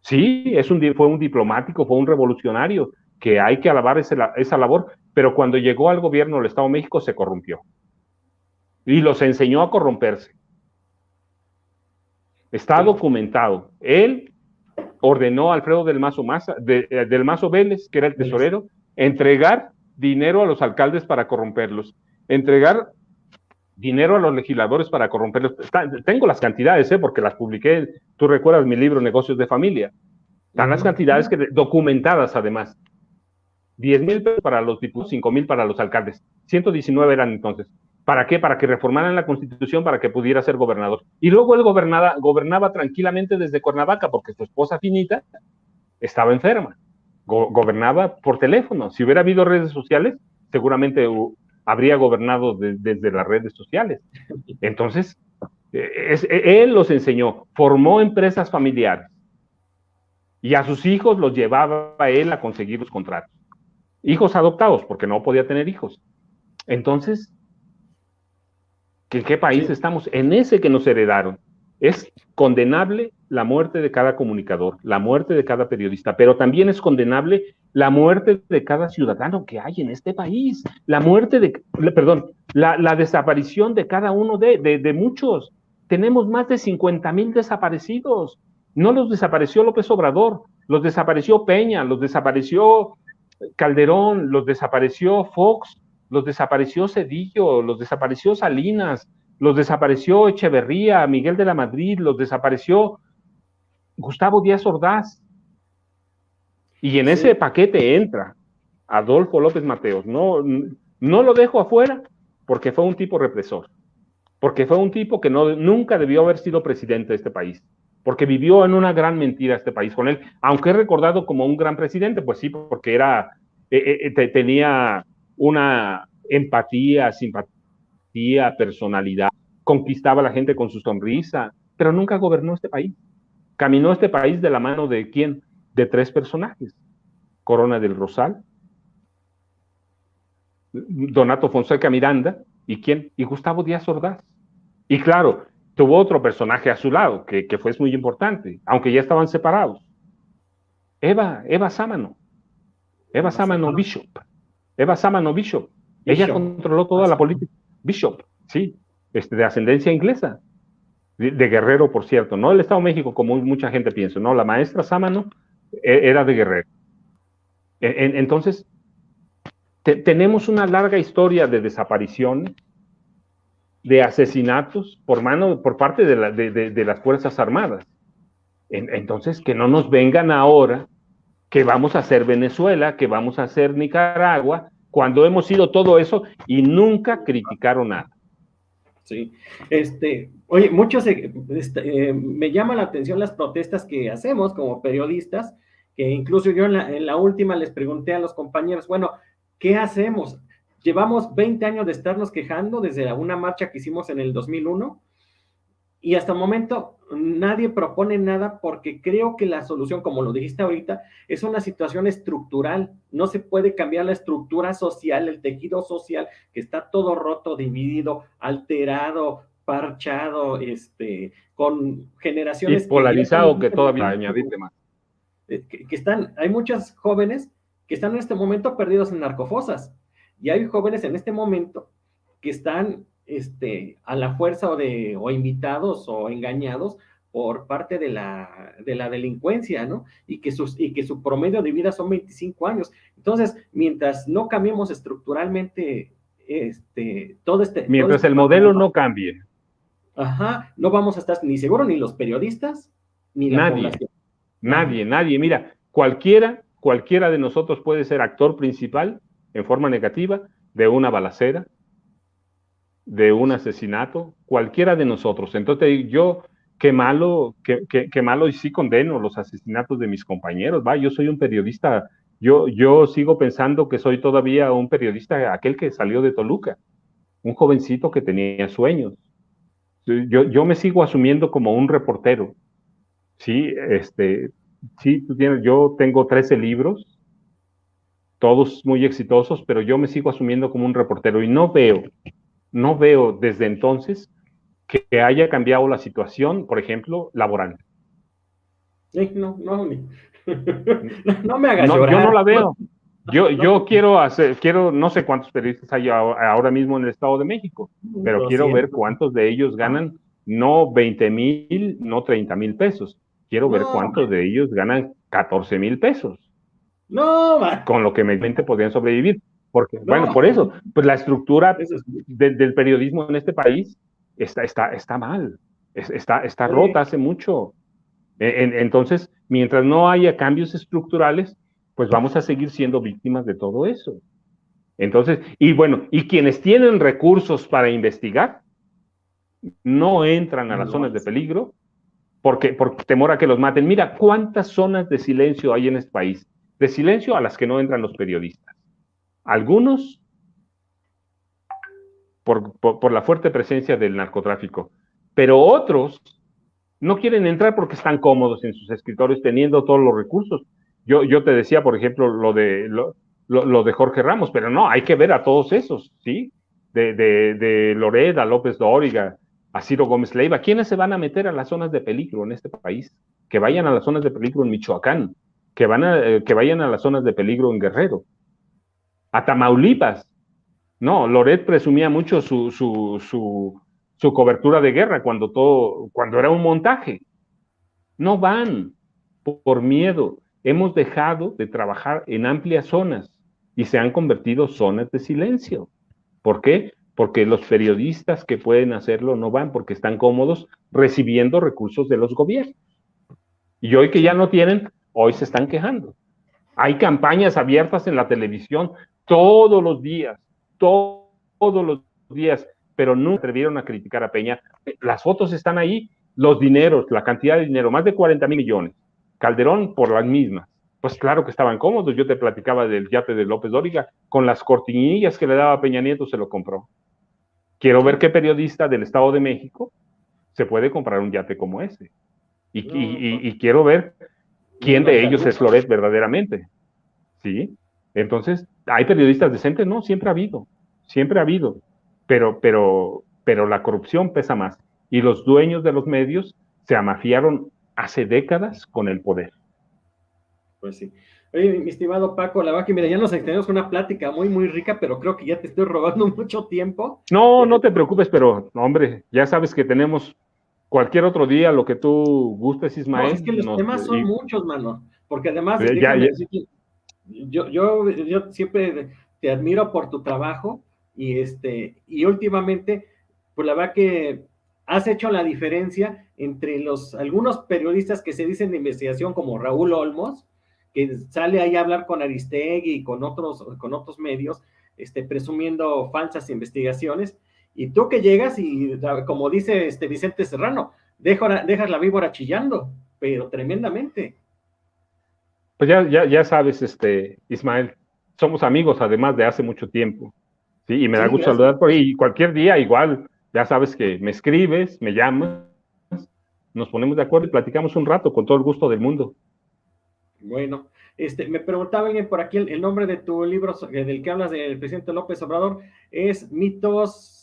Sí, fue un diplomático, fue un revolucionario, que hay que alabar esa labor, pero cuando llegó al gobierno del Estado de México se corrompió. Y los enseñó a corromperse. Está documentado. Él ordenó a Alfredo del Mazo Vélez, que era el tesorero, entregar dinero a los alcaldes para corromperlos, entregar dinero a los legisladores para corromperlos. Tengo las cantidades, porque las publiqué, tú recuerdas mi libro Negocios de Familia. Están las cantidades documentadas además. 10,000 pesos para los diputados, 5,000 para los alcaldes. 119 eran entonces. ¿Para qué? Para que reformaran la Constitución para que pudiera ser gobernador. Y luego él gobernaba tranquilamente desde Cuernavaca porque su esposa Finita estaba enferma. Gobernaba por teléfono. Si hubiera habido redes sociales, seguramente habría gobernado desde las redes sociales. Entonces, él los enseñó, formó empresas familiares y a sus hijos los llevaba él a conseguir los contratos. Hijos adoptados, porque no podía tener hijos. Entonces, ¿en qué país estamos? En ese que nos heredaron. Es condenable la muerte de cada comunicador, la muerte de cada periodista, pero también es condenable la muerte de cada ciudadano que hay en este país, la desaparición de cada uno de muchos. Tenemos más de 50,000 desaparecidos. No los desapareció López Obrador, los desapareció Peña, los desapareció Calderón, los desapareció Fox, los desapareció Zedillo, los desapareció Salinas, los desapareció Echeverría, Miguel de la Madrid, los desapareció Gustavo Díaz Ordaz. Y en ese paquete entra Adolfo López Mateos. No lo dejo afuera porque fue un tipo represor, porque fue un tipo que nunca debió haber sido presidente de este país, porque vivió en una gran mentira este país con él, aunque es recordado como un gran presidente, pues sí, porque tenía una empatía, simpatía, personalidad, conquistaba a la gente con su sonrisa, pero nunca gobernó este país. Caminó este país de la mano de ¿quién? De 3 personajes: Corona del Rosal, Donato Fonseca Miranda, ¿y quién? Y Gustavo Díaz Ordaz. Y claro, tuvo otro personaje a su lado, que fue muy importante, aunque ya estaban separados. Eva Sámano Bishop. Eva Sámano Bishop. Ella controló toda la política. Bishop, sí, de ascendencia inglesa. De Guerrero, por cierto, no del Estado de México, como mucha gente piensa, no, la maestra Sámano era de Guerrero. Entonces, tenemos una larga historia de desapariciones, de asesinatos por parte de las Fuerzas Armadas. Entonces, que no nos vengan ahora que vamos a hacer Venezuela, que vamos a hacer Nicaragua, cuando hemos sido todo eso y nunca criticaron nada.
Sí, oye, muchos, me llama la atención las protestas que hacemos como periodistas, que incluso yo en la última les pregunté a los compañeros, bueno, ¿qué hacemos? Llevamos 20 años de estarnos quejando desde una marcha que hicimos en el 2001 y hasta el momento nadie propone nada porque creo que la solución, como lo dijiste ahorita, es una situación estructural. No se puede cambiar la estructura social, el tejido social, que está todo roto, dividido, alterado, parchado, con generaciones...
Y polarizado, que todavía añadirle más.
Hay muchos jóvenes que están en este momento perdidos en narcofosas, y hay jóvenes en este momento que están a la fuerza o invitados o engañados por parte de la delincuencia, ¿no? Y que su promedio de vida son 25 años. Entonces, mientras no cambiemos estructuralmente
mientras el modelo no cambie.
Ajá, no vamos a estar ni seguro ni los periodistas, ni la población.
Nadie. Mira, cualquiera de nosotros puede ser actor principal en forma negativa de una balacera, de un asesinato, cualquiera de nosotros. Entonces yo, qué malo, y sí condeno los asesinatos de mis compañeros, yo soy un periodista, yo sigo pensando que soy todavía un periodista, aquel que salió de Toluca, un jovencito que tenía sueños. Yo me sigo asumiendo como un reportero. Sí, sí, yo tengo 13 libros, todos muy exitosos, pero yo me sigo asumiendo como un reportero y no veo desde entonces que haya cambiado la situación, por ejemplo, laboral.
No me hagas llorar.
Yo no la veo. Yo quiero, no sé cuántos periodistas hay ahora mismo en el Estado de México, pero quiero ver cuántos de ellos ganan no 20,000, no 30,000 pesos. Quiero ver cuántos de ellos ganan 14,000 pesos. Con lo que medianamente podrían sobrevivir. Porque, bueno, por eso, pues la estructura del periodismo en este país está mal, está rota hace mucho. Entonces, mientras no haya cambios estructurales, pues vamos a seguir siendo víctimas de todo eso. Entonces, y bueno, y quienes tienen recursos para investigar, no entran a las zonas de peligro por temor a que los maten. Mira, ¿cuántas zonas de silencio hay en este país? De silencio a las que no entran los periodistas. Algunos por la fuerte presencia del narcotráfico, pero otros no quieren entrar porque están cómodos en sus escritorios teniendo todos los recursos. Yo te decía, por ejemplo, lo de Jorge Ramos, pero no, hay que ver a todos esos, ¿sí? De Loret, a López Dóriga, a Ciro Gómez Leiva. ¿Quiénes se van a meter a las zonas de peligro en este país? Que vayan a las zonas de peligro en Michoacán, que vayan a las zonas de peligro en Guerrero, a Tamaulipas. No, Loret presumía mucho su cobertura de guerra cuando era un montaje. No van por miedo. Hemos dejado de trabajar en amplias zonas y se han convertido zonas de silencio. ¿Por qué? Porque los periodistas que pueden hacerlo no van porque están cómodos recibiendo recursos de los gobiernos. Y hoy que ya no tienen, hoy se están quejando. Hay campañas abiertas en la televisión todos los días, pero nunca atrevieron a criticar a Peña. Las fotos están ahí, los dineros, la cantidad de dinero, más de 40,000 millones. Calderón por las mismas. Pues claro que estaban cómodos. Yo te platicaba del yate de López Dóriga, con las cortinillas que le daba Peña Nieto se lo compró. Quiero ver qué periodista del Estado de México se puede comprar un yate como ese. Y quiero ver quién de ellos es Loret verdaderamente. ¿Sí? Entonces, ¿hay periodistas decentes? No, siempre ha habido. Pero la corrupción pesa más. Y los dueños de los medios se amafiaron hace décadas con el poder.
Pues sí. Oye, mi estimado Paco, la verdad que mira, ya nos extendimos con una plática muy, muy rica, pero creo que ya te estoy robando mucho tiempo.
No te preocupes, pero, hombre, ya sabes que tenemos cualquier otro día, lo que tú gustes, Ismael.
No, es que los temas son muchos, mano, porque además, yo siempre te admiro por tu trabajo y últimamente, pues la verdad que has hecho la diferencia entre algunos periodistas que se dicen de investigación como Raúl Olmos, que sale ahí a hablar con Aristegui y con otros medios, presumiendo falsas investigaciones, y tú que llegas y, como dice Vicente Serrano, dejas la víbora chillando, pero tremendamente.
Pues ya sabes, Ismael, somos amigos además de hace mucho tiempo, ¿sí? Y me da gusto saludar por ahí, y cualquier día igual, ya sabes que me escribes, me llamas, nos ponemos de acuerdo y platicamos un rato con todo el gusto del mundo.
Bueno, me preguntaba alguien por aquí el nombre de tu libro del que hablas del presidente López Obrador, es Mitos...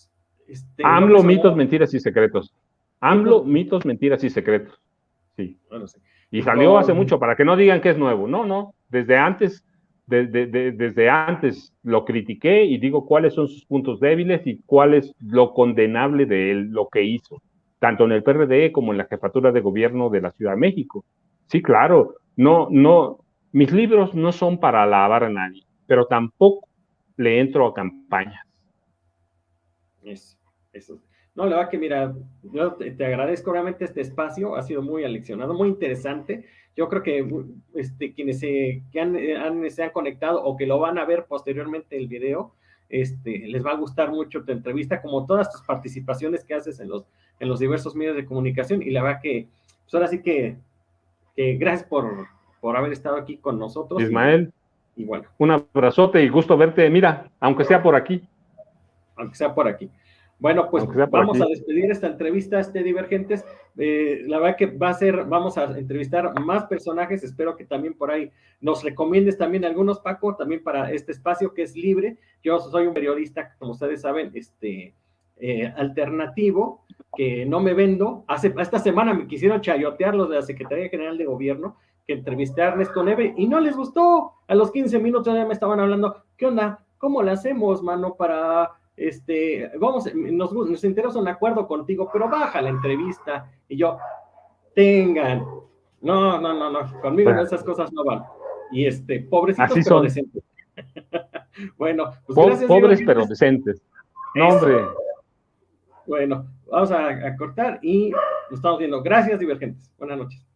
AMLO, Mitos, Mentiras y Secretos. AMLO, Mitos, Mentiras y Secretos. Sí. Bueno, sí. Y salió hace mucho, para que no digan que es nuevo. No, desde antes lo critiqué y digo cuáles son sus puntos débiles y cuál es lo condenable de él, lo que hizo, tanto en el PRD como en la jefatura de gobierno de la Ciudad de México. Sí, claro, no, mis libros no son para alabar a nadie, pero tampoco le entro a campañas.
Eso. No, la verdad que mira, yo te agradezco realmente este espacio, ha sido muy aleccionado, muy interesante. Yo creo que quienes se han conectado o que lo van a ver posteriormente el video, les va a gustar mucho tu entrevista, como todas tus participaciones que haces en los diversos medios de comunicación. Y la verdad que, pues ahora sí que gracias por haber estado aquí con nosotros.
Ismael,
y bueno.
Un abrazote y gusto verte, mira, aunque sea por aquí.
Aunque sea por aquí. Bueno, pues vamos a despedir esta entrevista, Divergentes. La verdad que vamos a entrevistar más personajes, espero que también por ahí nos recomiendes también algunos, Paco, también para este espacio que es libre. Yo soy un periodista, como ustedes saben, alternativo, que no me vendo. Esta semana me quisieron chayotear los de la Secretaría General de Gobierno, que entrevisté a Ernesto Neve, y no les gustó. A los 15 minutos ya me estaban hablando, ¿qué onda? ¿Cómo le hacemos, mano, para... nos interesa un acuerdo contigo, pero baja la entrevista? Y yo, no, conmigo esas cosas no van. Y pobrecitos
así
pero
son.
Decentes. Bueno, pues gracias.
Pobres pero decentes. No, hombre.
Bueno, vamos a cortar y nos estamos viendo. Gracias, Divergentes. Buenas noches.